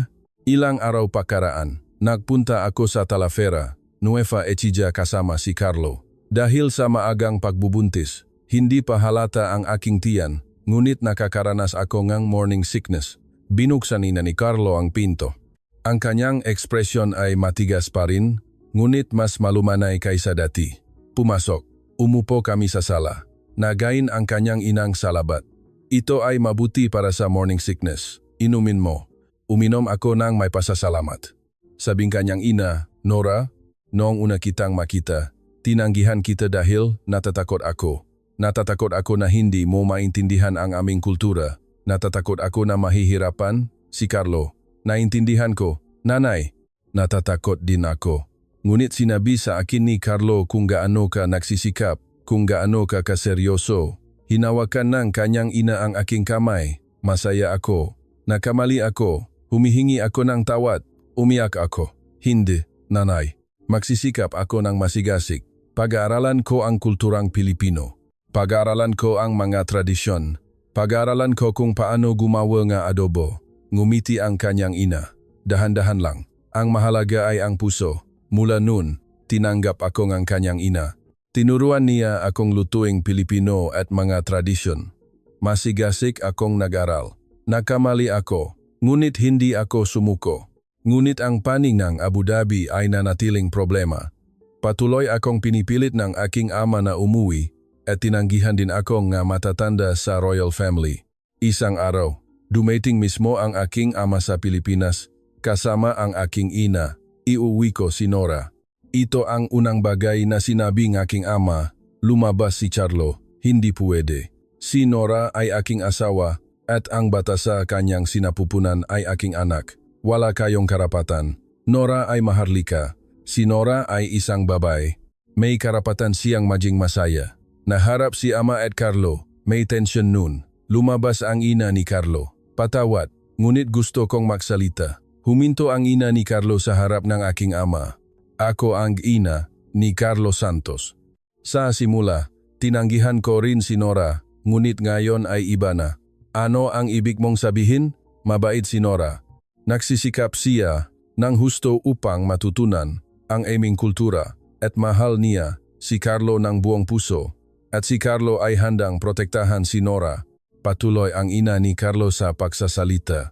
Ilang araw pakaraan, nagpunta ako sa Talavera, Nueva Ecija kasama si Carlo. Dahil sa maagang pagbubuntis, hindi pa halata ang aking tiyan. Ngunit nakakaranas ako ng morning sickness. Binuksan ni Carlo ang pinto. Ang kanyang ekspresyon ay matigas pa rin, ngunit mas malumanay kaysa dati. Pumasok. Umupo kami sa sala. Nagain ang kanyang inang salabat. Ito ay mabuti para sa morning sickness. Inumin mo. Uminom ako ng may pasasalamat. Sabing kanyang ina, Nora, noong una kitang makita, tinanggihan kita dahil natatakot ako. Natatakot ako na hindi mo maintindihan ang aming kultura. Natatakot ako na mahihirapan, si Carlo. Naintindihan ko, nanay. Natatakot din ako. Ngunit sinabi sa akin ni Carlo kung gaano ka nagsisikap, kung gaano ka kaseryoso. Hinawakan ng kanyang ina ang aking kamay. Masaya ako. Nakamali ako. Humihingi ako ng tawad. Umiyak ako. Hindi, nanay. Magsisikap ako ng masigasig. Pag-aaralan ko ang kulturang Pilipino. Pag-aaralan ko ang mga tradisyon. Pag-aaralan ko kung paano gumawa ng adobo. Ngumiti ang kanyang ina. Dahan-dahan lang. Ang mahalaga ay ang puso. Mula noon, tinanggap ako ng kanyang ina. Tinuruan niya akong lutuing Pilipino at mga tradisyon. Masigasig akong nag-aral. Nakamali ako, ngunit hindi ako sumuko. Ngunit ang panig ng Abu Dhabi ay nanatiling problema. Patuloy akong pinipilit ng aking ama na umuwi at tinanggihan din ako nga matatanda sa royal family. Isang araw, dumating mismo ang aking ama sa Pilipinas kasama ang aking ina. Iuwi ko si Nora. Ito ang unang bagay na sinabi ng aking ama. Lumabas si Carlo. Hindi pwede. Si Nora ay aking asawa at ang bata sa kanyang sinapupunan ay aking anak. Wala kayong karapatan. Nora ay maharlika. Si Nora ay isang babae. May karapatan siyang maging masaya. Naharap si ama at Carlo. May tension nun. Lumabas ang ina ni Carlo. Patawad, ngunit gusto kong magsalita. Huminto ang ina ni Carlo sa harap ng aking ama. Ako ang ina ni Carlos Santos. Sa simula, tinanggihan ko rin si Nora, ngunit ngayon ay iba na. Ano ang ibig mong sabihin? Mabait si Nora. Nagsisikap siya ng husto upang matutunan ang aming kultura at mahal niya si Carlo ng buong puso. At si Carlo ay handang protektahan si Nora. Patuloy ang ina ni Carlo sa pagsasalita.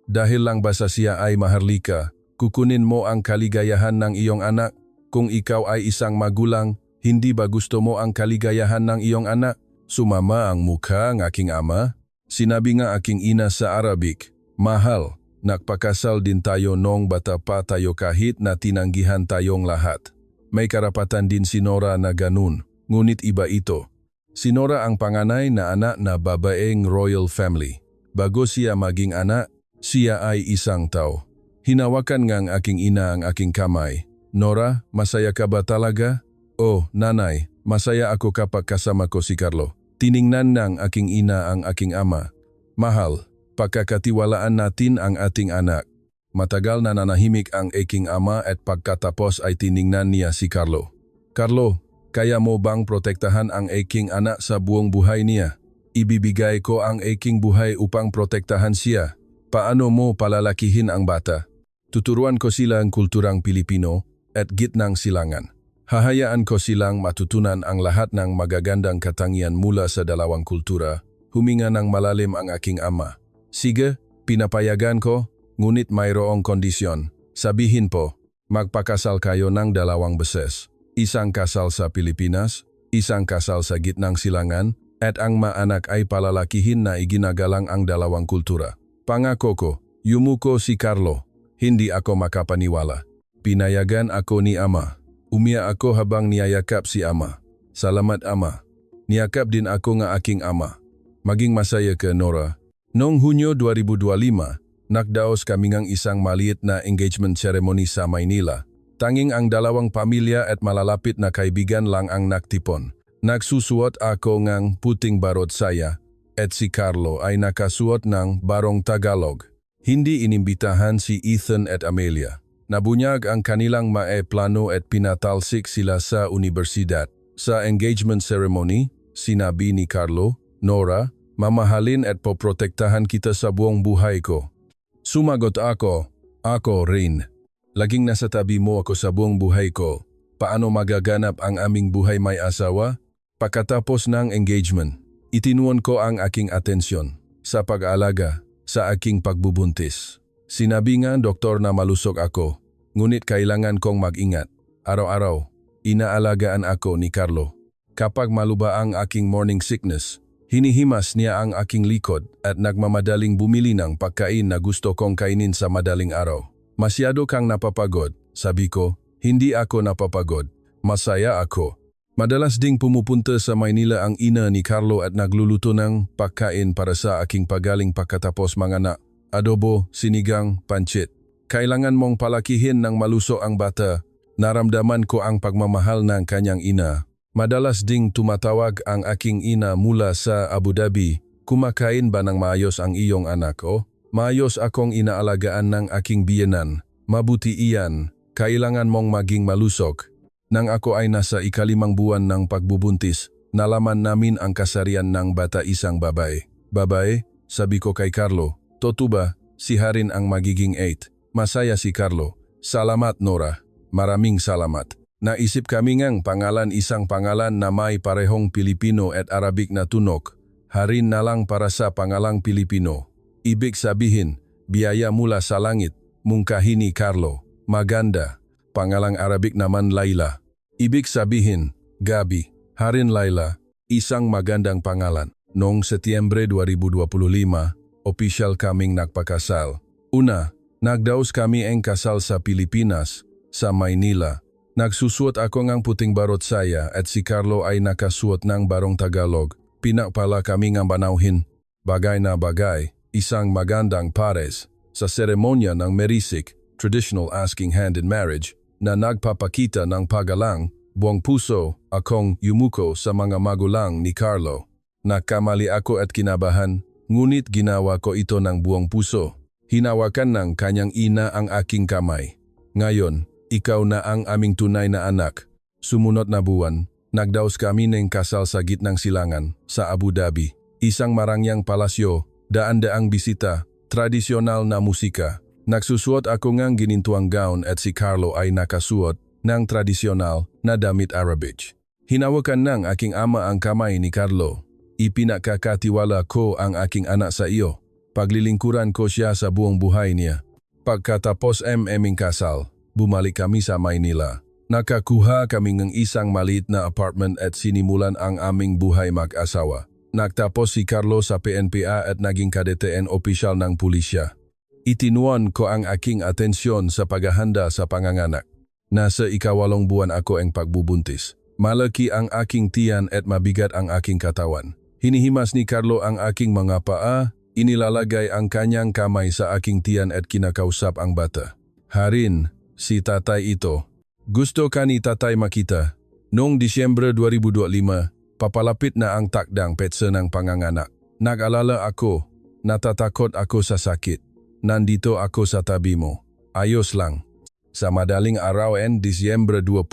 Dahil lang basta siya ay maharlika, kukunin mo ang kaligayahan ng iyong anak. Kung ikaw ay isang magulang, hindi ba gusto mo ang kaligayahan ng iyong anak? Sumama ang mukha ng aking ama. Sinabi nga aking ina sa Arabic, "Mahal, nagpakasal din tayo noong bata pa tayo kahit na tinanggihan tayong lahat." May karapatan din si Nora na ganun, ngunit iba ito. Si Nora ang panganay na anak na babaeng royal family. Bago siya maging anak, siya ay isang tao. Hinawakan ngang aking ina ang aking kamay. "Nora, masaya ka ba talaga?" "Oh, nanay, masaya ako kapag kasama ko si Carlo." Tiningnan ng aking ina ang aking ama. "Mahal, pagkakatiwalaan natin ang ating anak." Matagal na nanahimik ang aking ama at pagkatapos ay tiningnan niya si Carlo. "Carlo, kaya mo bang protektahan ang aking anak sa buong buhay niya? Ibibigay ko ang aking buhay upang protektahan siya. Paano mo palalakihin ang bata? Tuturuan ko sila ang kulturang Pilipino at gitnang silangan. Hahayaan ko silang matutunan ang lahat ng magagandang katangian mula sa dalawang kultura." Huminga ng malalim ang aking ama. "Sige, pinapayagan ko, ngunit mayroong kondisyon. Sabihin po, magpakasal kayo ng 2 beses. Isang kasal sa Pilipinas, isang kasal sa gitnang silangan, at ang maanak ay palalakihin na iginagalang ang dalawang kultura." "Pangako ko," yumuko si Carlo. Hindi ako makapaniwala. Pinayagan ako ni ama. Umiyak ako habang niyayakap si ama. "Salamat ama." Niyakap din ako nga aking ama. "Maging masaya ka, Nora." Noong Hunyo 2025, nagdaos kami ng isang maliit na engagement ceremony sa Maynila. Tanging ang dalawang pamilya at malalapit na kaibigan lang ang nagtipon. Nagsusuot ako ng puting barot saya at si Carlo ay nakasuot ng barong Tagalog. Hindi inimbitahan si Ethan at Amelia. Nabunyag ang kanilang plano at pinatalsik sila sa universidad. Sa engagement ceremony, sinabi ni Carlo, "Nora, mamahalin at poprotektahan kita sa buong buhay ko." Sumagot ako, "Ako rin. Laging nasa tabi mo ako sa buong buhay ko. Paano magaganap ang aming buhay may asawa?" Pagkatapos ng engagement, itinuon ko ang aking atensyon sa pag-aalaga sa aking pagbubuntis. Sinabi nga doktor na malusog ako, ngunit kailangan kong mag-ingat. Araw-araw, inaalagaan ako ni Carlo. Kapag maluba ang aking morning sickness, hinihimas niya ang aking likod at nagmamadaling bumili ng pagkain na gusto kong kainin sa madaling araw. "Masyado kang napapagod," sabi ko. "Hindi ako napapagod. Masaya ako." Madalas ding pumupunta sa Maynila ang ina ni Carlo at nagluluto ng pagkain para sa aking pagaling pagkatapos manganak. Adobo, sinigang, pancit. "Kailangan mong palakihin ng maluso ang bata." Naramdaman ko ang pagmamahal ng kanyang ina. Madalas ding tumatawag ang aking ina mula sa Abu Dhabi. "Kumakain ba ng maayos ang iyong anak ko? Maayos akong inaalagaan ng aking biyenan. Mabuti iyan. Kailangan mong maging malusog." Nang ako ay nasa 5 buwan ng pagbubuntis, nalaman namin ang kasarian ng bata, isang babae. "Babae?" sabi ko kay Carlo. "Totuba, si Harin ang magiging 8. Masaya si Carlo. "Salamat, Nora. Maraming salamat." Naisip kami ngang pangalan, isang pangalan na may parehong Pilipino at Arabic na tunog. Harin na lang para sa pangalang Pilipino. Ibig sabihin, biyaya mula sa langit, mungkahi ni Carlo. Maganda. Pangalang Arabic naman Laila. Ibig sabihin, gabi. Harin Laila, isang magandang pangalan. Noong Setyembre 2025, opisyal kaming nagpakasal. Una, nagdaos kami ang kasal sa Pilipinas, sa Maynila. Nagsusuot ako ng puting barot saya at si Carlo ay nakasuot ng barong Tagalog. Pinakpala kami ng banawhin. Bagay na bagay, isang magandang pares. Sa seremonya ng merisik, traditional asking hand in marriage, na nagpapakita ng paggalang, buong puso akong yumuko sa mga magulang ni Carlo. Nagkamali ako at kinabahan, ngunit ginawa ko ito ng buong puso. Hinawakan ng kanyang ina ang aking kamay. "Ngayon, ikaw na ang aming tunay na anak." Sumunod na buwan, nagdaos kami ng kasal sa gitnang silangan sa Abu Dhabi. Isang marangyang palasyo, daan-daang bisita, tradisyonal na musika. Nagsusuot ako ng ginintuang gown at si Carlo ay nakasuot ng tradisyonal na damit Arabic. Hinawakan ng aking ama ang kamay ni Carlo. "Ipinakakatiwala ko ang aking anak sa iyo. Paglilingkuran ko siya sa buong buhay niya. Pagkatapos aming kasal, bumalik kami sa Maynila. Nakakuha kami ng isang maliit na apartment at sinimulan ang aming buhay mag-asawa. Nagtapos si Carlo sa PNPA at naging KDTN opisyal ng pulisya. Itinuan ko ang aking atensyon sa paghahanda sa panganganak. Nasa 8 buwan ako ang pagbubuntis. Malaki ang aking tiyan at mabigat ang aking katawan. Hinihimas ni Carlo ang aking mga paa, inilalagay ang kanyang kamay sa aking tiyan at kinakausap ang bata. Harin, si tatay ito. Gusto ka ni tatay makita? Noong Disyembre 2025, papalapit na ang takdang petsa ng panganganak. Nag-alala ako, natatakot ako sa sakit. Nandito ako sa tabi mo. Ayos lang. Sa madaling araw Disyembre 20,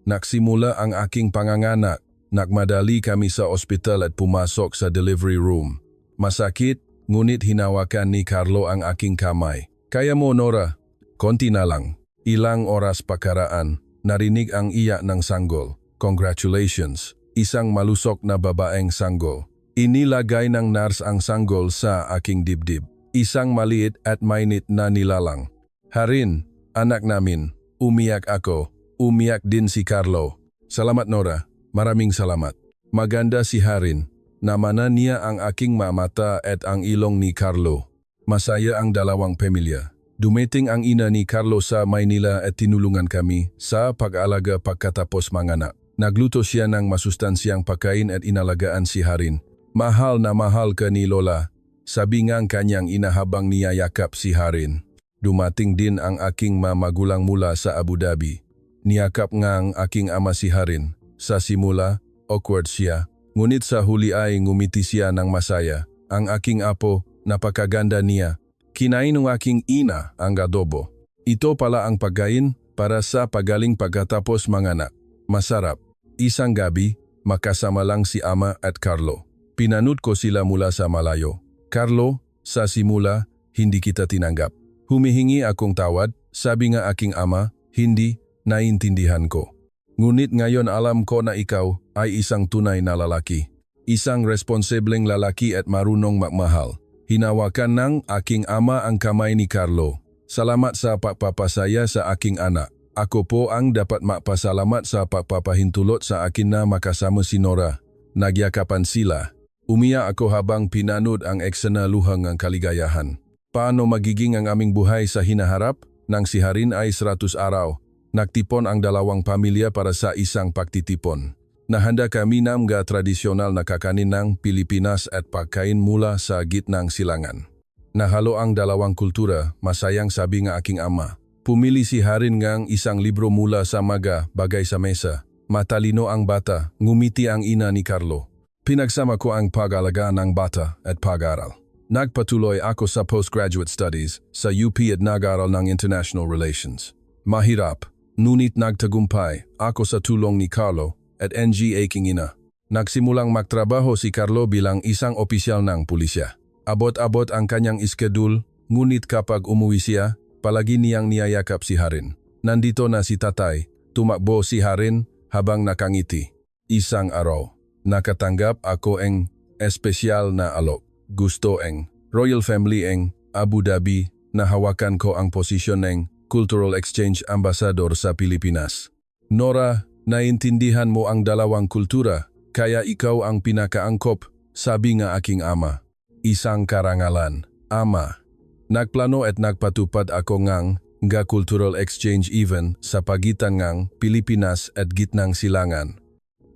nagsimula ang aking panganganak. Nagmadali kami sa ospital at pumasok sa delivery room. Masakit, ngunit hinawakan ni Carlo ang aking kamay. Kaya mo, Nora? Konti na lang. Ilang oras pakaraan, narinig ang iyak ng sanggol. Congratulations! Isang malusok na babaeng sanggol. Inilagay ng nurse ang sanggol sa aking dibdib. Isang maliit at mainit na nilalang. Harin, anak namin. Umiyak ako. Umiyak din si Carlo. Salamat Nora. Maraming salamat. Maganda si Harin. Namana niya ang aking mata at ang ilong ni Carlo. Masaya ang dalawang pamilya. Dumating ang ina ni Carlo sa Maynila at tinulungan kami sa pag-alaga pagkatapos manganak. Nagluto siya ng masustansyang pagkain at inalagaan si Harin. Mahal na mahal ka ni Lola, sabi ngang kanyang ina habang niyayakap si Harin. Dumating din ang aking magulang mula sa Abu Dhabi. Niyakap ngang aking ama si Harin. Sa simula, awkward siya. Ngunit sa huli ay ngumiti siya ng masaya. Ang aking apo, napakaganda niya. Kinain ng aking ina ang adobo. Ito pala ang pagkain para sa pagaling pagkatapos manganak. Masarap. Isang gabi, makasama lang si ama at Carlo. Pinanood ko sila mula sa malayo. Carlo, sa simula, hindi kita tinanggap. Humihingi akong tawad, sabi nga aking ama, hindi, naiintindihan ko. Ngunit ngayon alam ko na ikaw ay isang tunay na lalaki. Isang responsibleng lalaki at marunong magmahal. Hinawakan ng aking ama ang kamay ni Carlo. Salamat sa pagpapasaya sa aking anak. Ako po ang dapat magpasalamat sa pagpapahintulot sa akin na makasama si Nora. Nagyakapan sila. Umiyak ako habang pinanood ang eksena luhang ng kaligayahan. Paano magiging ang aming buhay sa hinaharap? Nang si Harin ay 100 araw, nagtipon ang dalawang pamilya para sa isang pagtitipon. Nahanda kami ng mga tradisyonal na kakanin ng Pilipinas at pagkain mula sa gitnang silangan. Nahalo ang dalawang kultura, masayang sabi ng aking ama. Pumili si Harin ngang isang libro mula sa maga, bagay sa mesa. Matalino ang bata, ngumiti ang ina ni Carlo. Pinagsama ko ang pag-alaga ng bata at pag-aral. Nagpatuloy ako sa postgraduate studies sa UP at nag-aral ng International Relations. Mahirap, ngunit nagtagumpay ako sa tulong ni Carlo at NG aking ina. Nagsimulang magtrabaho si Carlo bilang isang opisyal ng pulisya. Abot-abot ang kanyang iskedul, ngunit kapag umuwi siya, palagi niyang niyayakap si Harin. Nandito na si tatay, tumakbo si Harin habang nakangiti. Isang araw, nakatanggap ako ng espesyal na alok. Gusto ng Royal Family ng Abu Dhabi na hawakan ko ang posisyon ng Cultural Exchange Ambassador sa Pilipinas. Nora, naintindihan mo ang dalawang kultura, kaya ikaw ang pinakaangkop, sabi nga aking ama. Isang karangalan, ama. Nagplano at nagpatupad ako ngang cultural exchange event sa pagitan ng Pilipinas at gitnang silangan.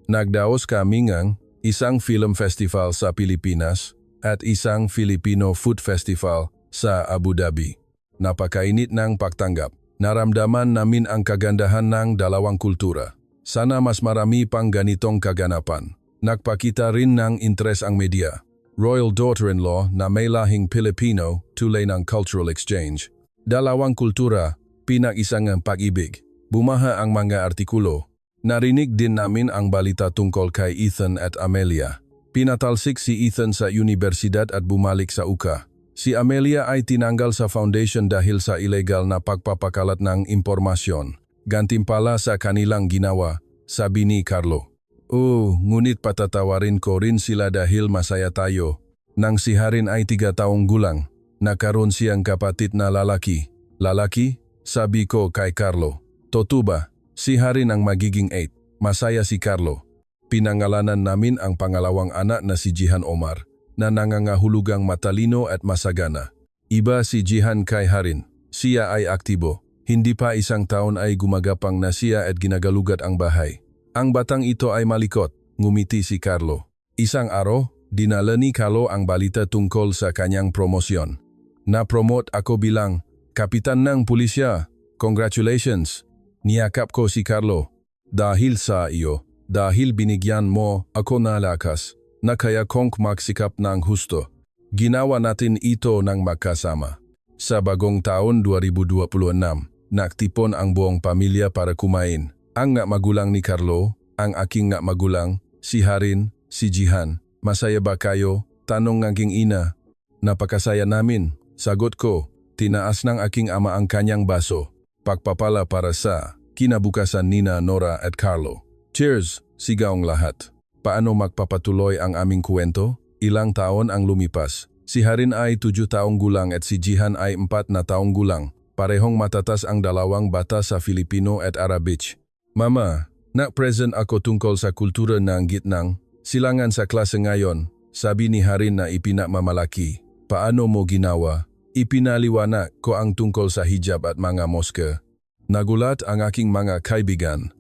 Nagdaos kami ngang isang film festival sa Pilipinas at isang Filipino food festival sa Abu Dhabi. Napakainit ng pagtanggap. Naramdaman namin ang kagandahan ng dalawang kultura. Sana mas marami pang ganitong kaganapan. Nagpakita rin ng interes ang media. Royal daughter-in-law na may lahing Pilipino tulay ng cultural exchange. Dalawang kultura, pinag-isang pag-ibig. Bumaha ang mga artikulo. Narinig din namin ang balita tungkol kay Ethan at Amelia. Pinatalsik si Ethan sa universidad at bumalik sa UK. Si Amelia ay tinanggal sa foundation dahil sa illegal na pagpapakalat ng impormasyon. Gantimpala sa kanilang ginawa, sabi ni Carlo. Ngunit patatawarin ko rin sila dahil masaya tayo. Nang si Harin ay 3 taong gulang, nakaroon siyang kapatid na lalaki. Lalaki? Sabi ko kay Carlo. Totoo ba? Si Harin ang magiging 8. Masaya si Carlo. Pinangalanan namin ang pangalawang anak na si Jihan Omar, na nangangahulugang matalino at masagana. Iba si Jihan kay Harin. Siya ay aktibo. Hindi pa 1 taon ay gumagapang na siya at ginagalugat ang bahay. Ang batang ito ay malikot, ngumiti si Carlo. Isang araw, dinala ni Carlo ang balita tungkol sa kanyang promosyon. Na-promote ako bilang kapitan ng pulisya. Congratulations! Niyakap ko si Carlo. Dahil sa iyo, dahil binigyan mo ako na lakas, na kaya kong magsikap ng husto. Ginawa natin ito ng magkasama. Sa bagong taon 2026, naktipon ang buong pamilya para kumain. Ang magulang ni Carlo, ang aking magulang, si Harin, si Jihan. Masaya ba kayo? Tanong ng aking ina. Napakasaya namin. Sagot ko, tinaas ng aking ama ang kanyang baso. Pagpapala para sa kinabukasan nina Nora at Carlo. Cheers! Sigaong lahat. Paano magpapatuloy ang aming kwento? Ilang taon ang lumipas. Si Harin ay 7 taong gulang at si Jihan ay 4 na taong gulang. Parehong matatas ang dalawang bata sa Filipino at Arabic. Mama, na-present ako tungkol sa kultura ng gitnang silangan sa klase ngayon. Sabi ni Harin na ipinamamalaki. Paano mo ginawa? Ipinaliwanag ko ang tungkol sa hijab at mga moske. Nagulat ang aking mga kaibigan.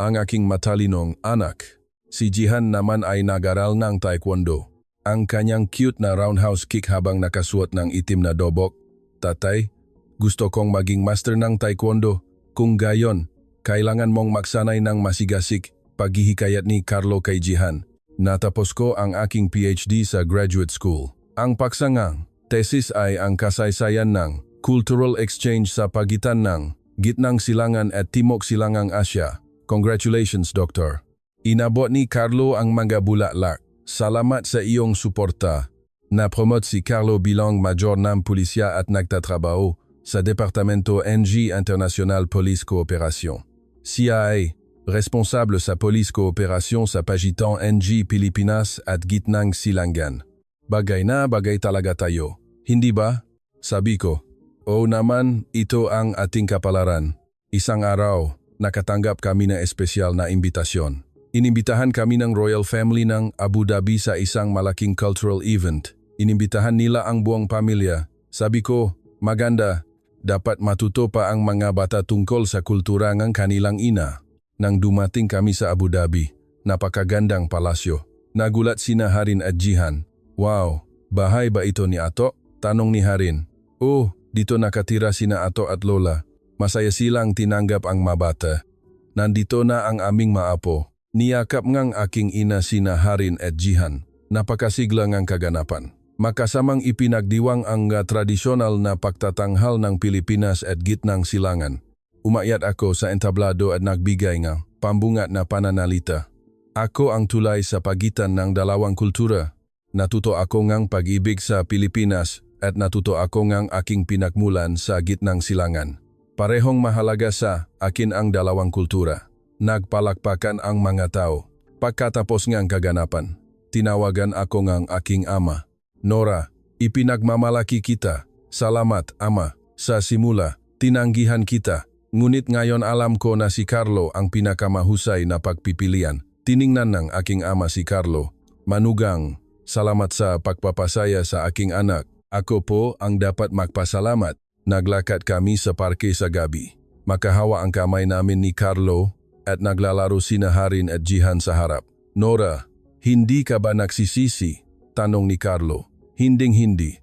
Ang aking matalinong anak. Si Jihan naman ay nag-aral ng taekwondo. Ang kanyang cute na roundhouse kick habang nakasuot ng itim na dobok. Tatay, gusto kong maging master ng taekwondo. Kung gayon, kailangan mong magsanay ng masigasig, paghihikayat ni Carlo kay Jihan. Natapos ko ang aking PhD sa graduate school. Ang paksangang thesis ay ang kasaysayan ng cultural exchange sa pagitan ng Gitnang Silangan at Timog Silangang Asya. Congratulations, Doctor. Inabot ni Carlo ang mga bulaklak. Salamat sa iyong suporta. Na-promote si Carlo bilang Major ng Pulisya at nagtatrabaho sa Departamento NG International Police Cooperation. Siya ay responsable sa Police Cooperation sa Pagitan NG Pilipinas at Gitnang Silangan. Bagay na bagay talaga tayo, hindi ba? Sabi ko. Oo naman, ito ang ating kapalaran. Isang araw, nakatanggap kami na espesyal na imbitasyon. Inimbitahan kami ng Royal Family ng Abu Dhabi sa isang malaking cultural event. Inimbitahan nila ang buong pamilya. Sabi ko, maganda, dapat matuto pa ang mga bata tungkol sa kultura ng kanilang ina. Nang dumating kami sa Abu Dhabi, napakagandang palasyo. Nagulat sina Harin at Jihan. Wow, bahay ba ito ni Ato? Tanong ni Harin. Oh, dito nakatira sina Ato at Lola. Masaya silang tinanggap ang mabata. Nandito na ang aming maapo. Niyakap ngang aking ina sina Harin at Jihan. Napakasigla ngang kaganapan. Makasamang ipinagdiwang ang tradisyonal na pagtatanghal ng Pilipinas at Gitnang Silangan. Umakyat ako sa entablado at nagbigay ng pambungat na pananalita. Ako ang tulay sa pagitan ng dalawang kultura. Natuto ako ngang pag-ibig sa Pilipinas at natuto ako ngang aking pinagmulan sa Gitnang Silangan. Parehong mahalaga sa akin ang dalawang kultura. Nagpalakpakan ang mga tao. Pagkatapos ngang kaganapan, tinawagan ako ngang aking ama. Nora, ipinagmamalaki kita. Salamat, Ama. Sa simula, tinanggihan kita. Ngunit ngayon alam ko na si Carlo ang pinakamahusay na pagpipilian. Tiningnan ng aking ama si Carlo. Manugang, salamat sa pagpapasaya sa aking anak. Ako po ang dapat magpasalamat. Naglakad kami sa parke sa gabi. Makahawa ang kamay namin ni Carlo at naglalaro sina Harin at Jihan sa harap. Nora, hindi ka ba nagsisisi? Tanong ni Carlo. Hinding-hindi.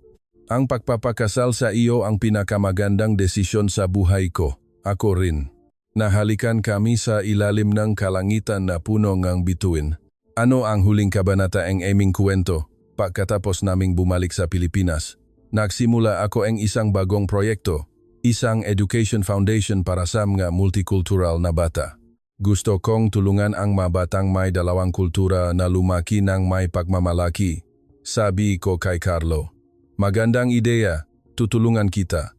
Ang pagpapakasal sa iyo ang pinakamagandang desisyon sa buhay ko. Ako rin. Nahalikan kami sa ilalim ng kalangitan na puno ng bituin. Ano ang huling kabanata ang aming kwento? Pagkatapos naming bumalik sa Pilipinas, nagsimula ako ang isang bagong proyekto, isang education foundation para sa mga multicultural na bata. Gusto kong tulungan ang mga batang may dalawang kultura na lumaki ng may pagmamalaki. Sabi ko kay Carlo, magandang ideya, tutulungan kita.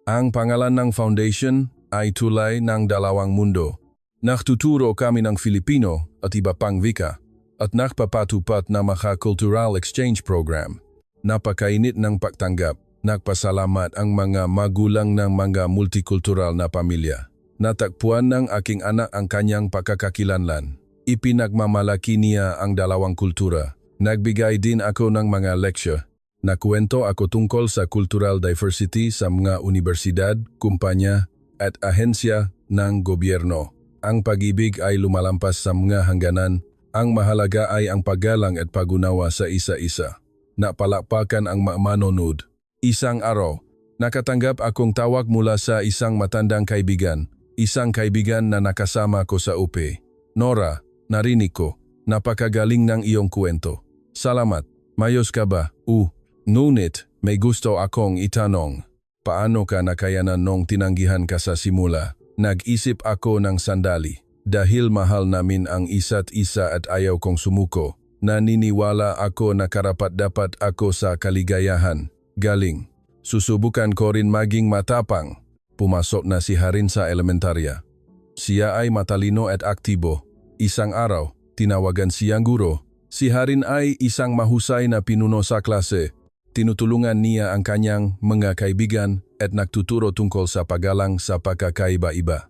Ang pangalan ng foundation ay Tulay ng Dalawang Mundo. Nagtuturo kami ng Filipino at iba pang wika at nagpapatupad na mga cultural exchange program. Napakainit ng pagtanggap. Nagpasalamat ang mga magulang ng mga multikultural na pamilya. Natakpuan ng aking anak ang kanyang pagkakakilanlan. Ipinagmamalaki niya ang dalawang kultura. Nagbigay din ako ng mga lecture. Nakuwento ako tungkol sa cultural diversity sa mga universidad, kumpanya at ahensya ng gobyerno. Ang pag-ibig ay lumalampas sa mga hangganan. Ang mahalaga ay ang paggalang at pagunawa sa isa-isa. Napalakpakan ang manonood. Isang araw, nakatanggap akong tawag mula sa isang matandang kaibigan. Isang kaibigan na nakasama ko sa UP. Nora, narinig ko. Napakagaling ng iyong kwento. Salamat. Mayos ka ba? Ngunit, may gusto akong itanong. Paano ka nakayanan nung tinanggihan ka sa simula? Nag-isip ako ng sandali. Dahil mahal namin ang isa't isa at ayaw kong sumuko. Naniniwala ako na karapat-dapat ako sa kaligayahan. Galing. Susubukan ko rin maging matapang. Pumasok na si Harin sa elementarya. Siya ay matalino at aktibo. Isang araw, tinawagan siyang guro. Si Harin ay isang mahusay na pinuno sa klase. Tinutulungan niya ang kanyang mga kaibigan at nagtuturo tungkol sa paggalang sa pagkakaiba-iba.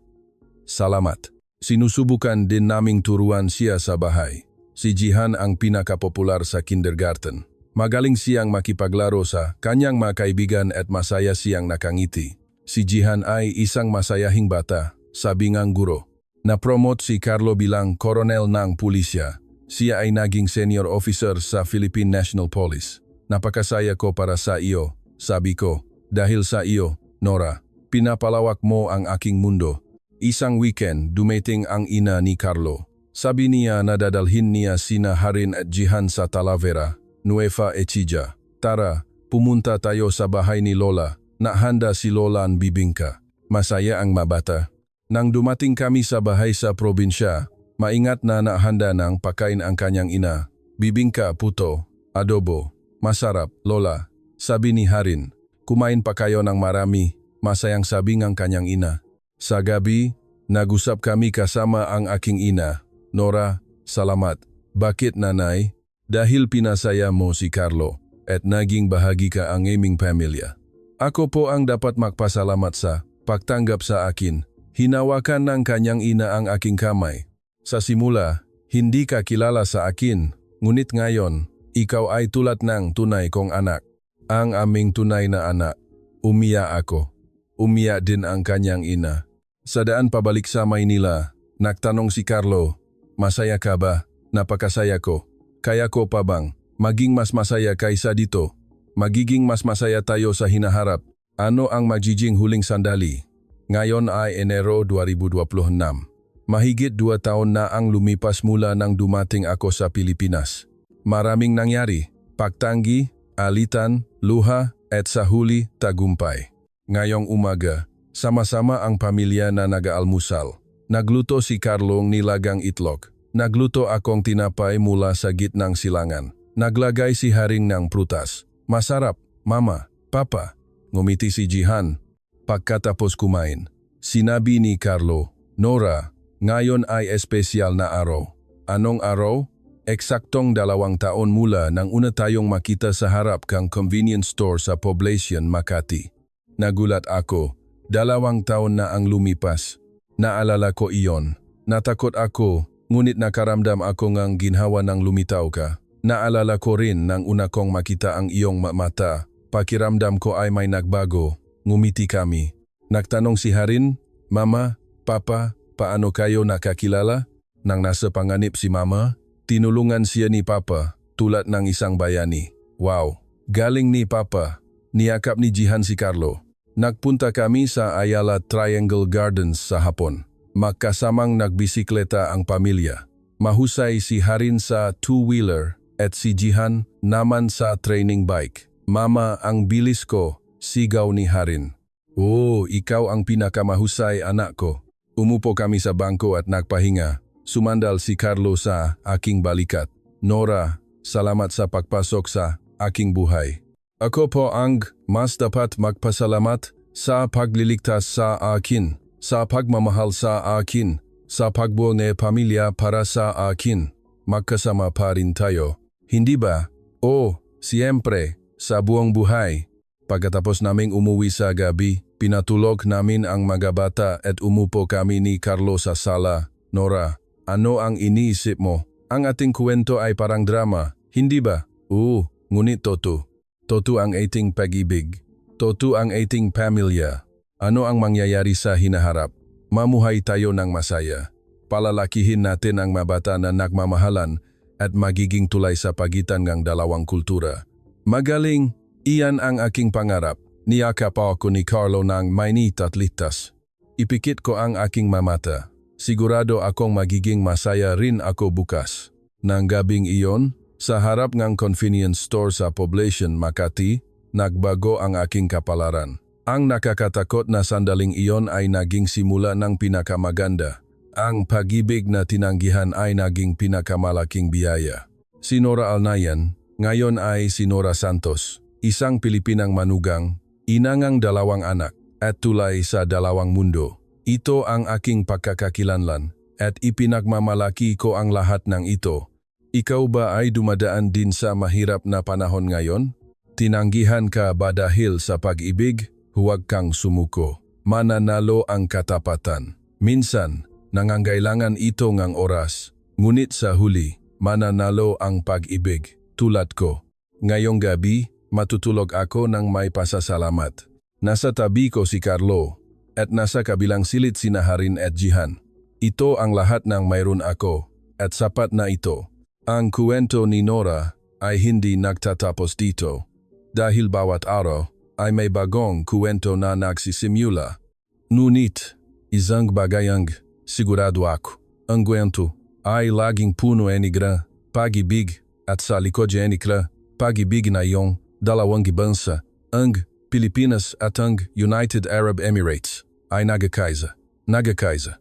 Salamat. Sinusubukan din naming turuan siya sa bahay. Si Jihan ang pinakapopular sa kindergarten. Magaling siyang makipaglaro sa kanyang mga kaibigan at masaya siyang nakangiti. Si Jihan ay isang masayahing bata, sabi ngang guro. Na-promote si Carlo bilang koronel ng pulisya. Siya ay naging senior officer sa Philippine National Police. Napakasaya ko para sa iyo, sabi ko. Dahil sa iyo, Nora, pinapalawak mo ang aking mundo. Isang weekend, dumating ang ina ni Carlo. Sabi niya na dadalhin niya sina Harin at Jihan sa Talavera, Nueva Ecija. Tara, pumunta tayo sa bahay ni Lola. Nahanda si Lola ang bibingka. Masaya ang mabata. Nang dumating kami sa bahay sa probinsya, maingat na nahanda ng pagkain ang kanyang ina. Bibingka, puto, adobo. Masarap, Lola. Sabi ni Harin. Kumain pa kayo ng marami. Masayang sabi ng kanyang ina. Sa gabi, nag-usap kami kasama ang aking ina. Nora, salamat. Bakit nanay? Dahil pinasaya mo si Carlo at naging bahagi ka ang aming pamilya. Ako po ang dapat magpasalamat sa pagtanggap sa akin. Hinawakan ng kanyang ina ang aking kamay. Sa simula, hindi ka kilala sa akin, ngunit ngayon, ikaw ay tulad ng tunay kong anak. Ang aming tunay na anak. Umiyak ako. Umiyak din ang kanyang ina. Sa daan pabalik sa Maynila, nagtanong si Carlo, masaya ka ba? Napakasaya ko. Kaya ko pa bang maging mas masaya kaysa dito? Magiging mas masaya tayo sa hinaharap. Ano ang magiging huling sandali? Ngayon ay Enero 2026. Mahigit 2 taon na ang lumipas mula nang dumating ako sa Pilipinas. Maraming nangyari. Pagtanggi, alitan, luha, at sa huli, tagumpay. Ngayong umaga, sama-sama ang pamilya na nag-aalmusal. Nagluto si Carlong nilagang itlog. Nagluto akong tinapay mula sa gitnang silangan. Naglagay si Haring ng prutas. Masarap, Mama, Papa. Ngumiti si Jihan. Pagkatapos kumain, sinabi ni Carlo, Nora, ngayon ay espesyal na araw. Anong araw? Eksaktong 2 taon mula nang una tayong makita sa harap kang convenience store sa Poblacion, Makati. Nagulat ako. 2 taon na ang lumipas. Naalala ko iyon. Natakot ako, ngunit nakaramdam ako ngang ginhawa ng lumitaw ka. Naalala ko rin nang una kong makita ang iyong mata. Pakiramdam ko ay may nagbago. Ngumiti kami. Nagtanong si Harin, Mama, Papa, paano kayo nakakilala? Nang nasa panganib si Mama, tinulungan siya ni Papa tulad ng isang bayani. Wow, galing ni Papa. Niyakap ni Jihan si Carlo. Nagpunta kami sa Ayala Triangle Gardens sa hapon. Magkasamang nagbisikleta ang pamilya. Mahusay si Harin sa two-wheeler at si Jihan naman sa training bike. Mama, ang bilis ko, sigaw ni Harin. Oh, ikaw ang pinakamahusay, anak ko. Umupo kami sa bangko at nagpahinga. Sumandal si Carlo sa aking balikat. Nora, salamat sa pagpasok sa aking buhay. Ako po ang mas dapat magpasalamat sa pagliligtas sa akin, sa pagmamahal sa akin, sa pagbuo ng pamilya para sa akin. Magkasama pa rin tayo. Hindi ba? Oh, siyempre, sa buong buhay. Pagkatapos naming umuwi sa gabi, pinatulog namin ang mga bata at umupo kami ni Carlo sa sala. Nora, ano ang iniisip mo? Ang ating kwento ay parang drama, hindi ba? Oo, ngunit totoo. Totoo ang ating pag-ibig. Totoo ang ating pamilya. Ano ang mangyayari sa hinaharap? Mamuhay tayo ng masaya. Palalakihin natin ang mga bata na nagmamahalan at magiging tulay sa pagitan ng dalawang kultura. Magaling, iyan ang aking pangarap. Niyakap ako ni Carlo ng mainit at ligtas. Ipikit ko ang aking mamata. Sigurado akong magiging masaya rin ako bukas. Nang gabing iyon, sa harap ng convenience store sa Poblacion, Makati, nagbago ang aking kapalaran. Ang nakakatakot na sandaling iyon ay naging simula ng pinakamaganda. Ang pag-ibig na tinanggihan ay naging pinakamalaking biyaya. Si Nora Alnayan, ngayon ay si Nora Santos, isang Pilipinang manugang, inangang 2 anak, at tulay sa 2 mundo. Ito ang aking pagkakakilanlan, at ipinagmamalaki ko ang lahat ng ito. Ikaw ba ay dumadaan din sa mahirap na panahon ngayon? Tinanggihan ka ba dahil sa pag-ibig? Huwag kang sumuko. Mananalo ang katapatan. Minsan, nangangailangan ito ngang oras. Ngunit sa huli, mananalo ang pag-ibig. Tulad ko. Ngayong gabi, matutulog ako ng may pasasalamat. Nasa tabi ko si Carlo, at nasa kabilang silid si Naharin at Jihan. Ito ang lahat ng mayroon ako, at sapat na ito. Ang kwento ni Nora ay hindi nagtatapos dito. Dahil bawat araw ay may bagong kwento na nagsisimula. Ngunit, isang bagayang sigurado ako. Ang kwento ay laging puno enigra, pag-ibig, at sa likod enikla, pag-ibig na iyong 2 bansa, ang Pilipinas at ang United Arab Emirates, ay nagkakaisa.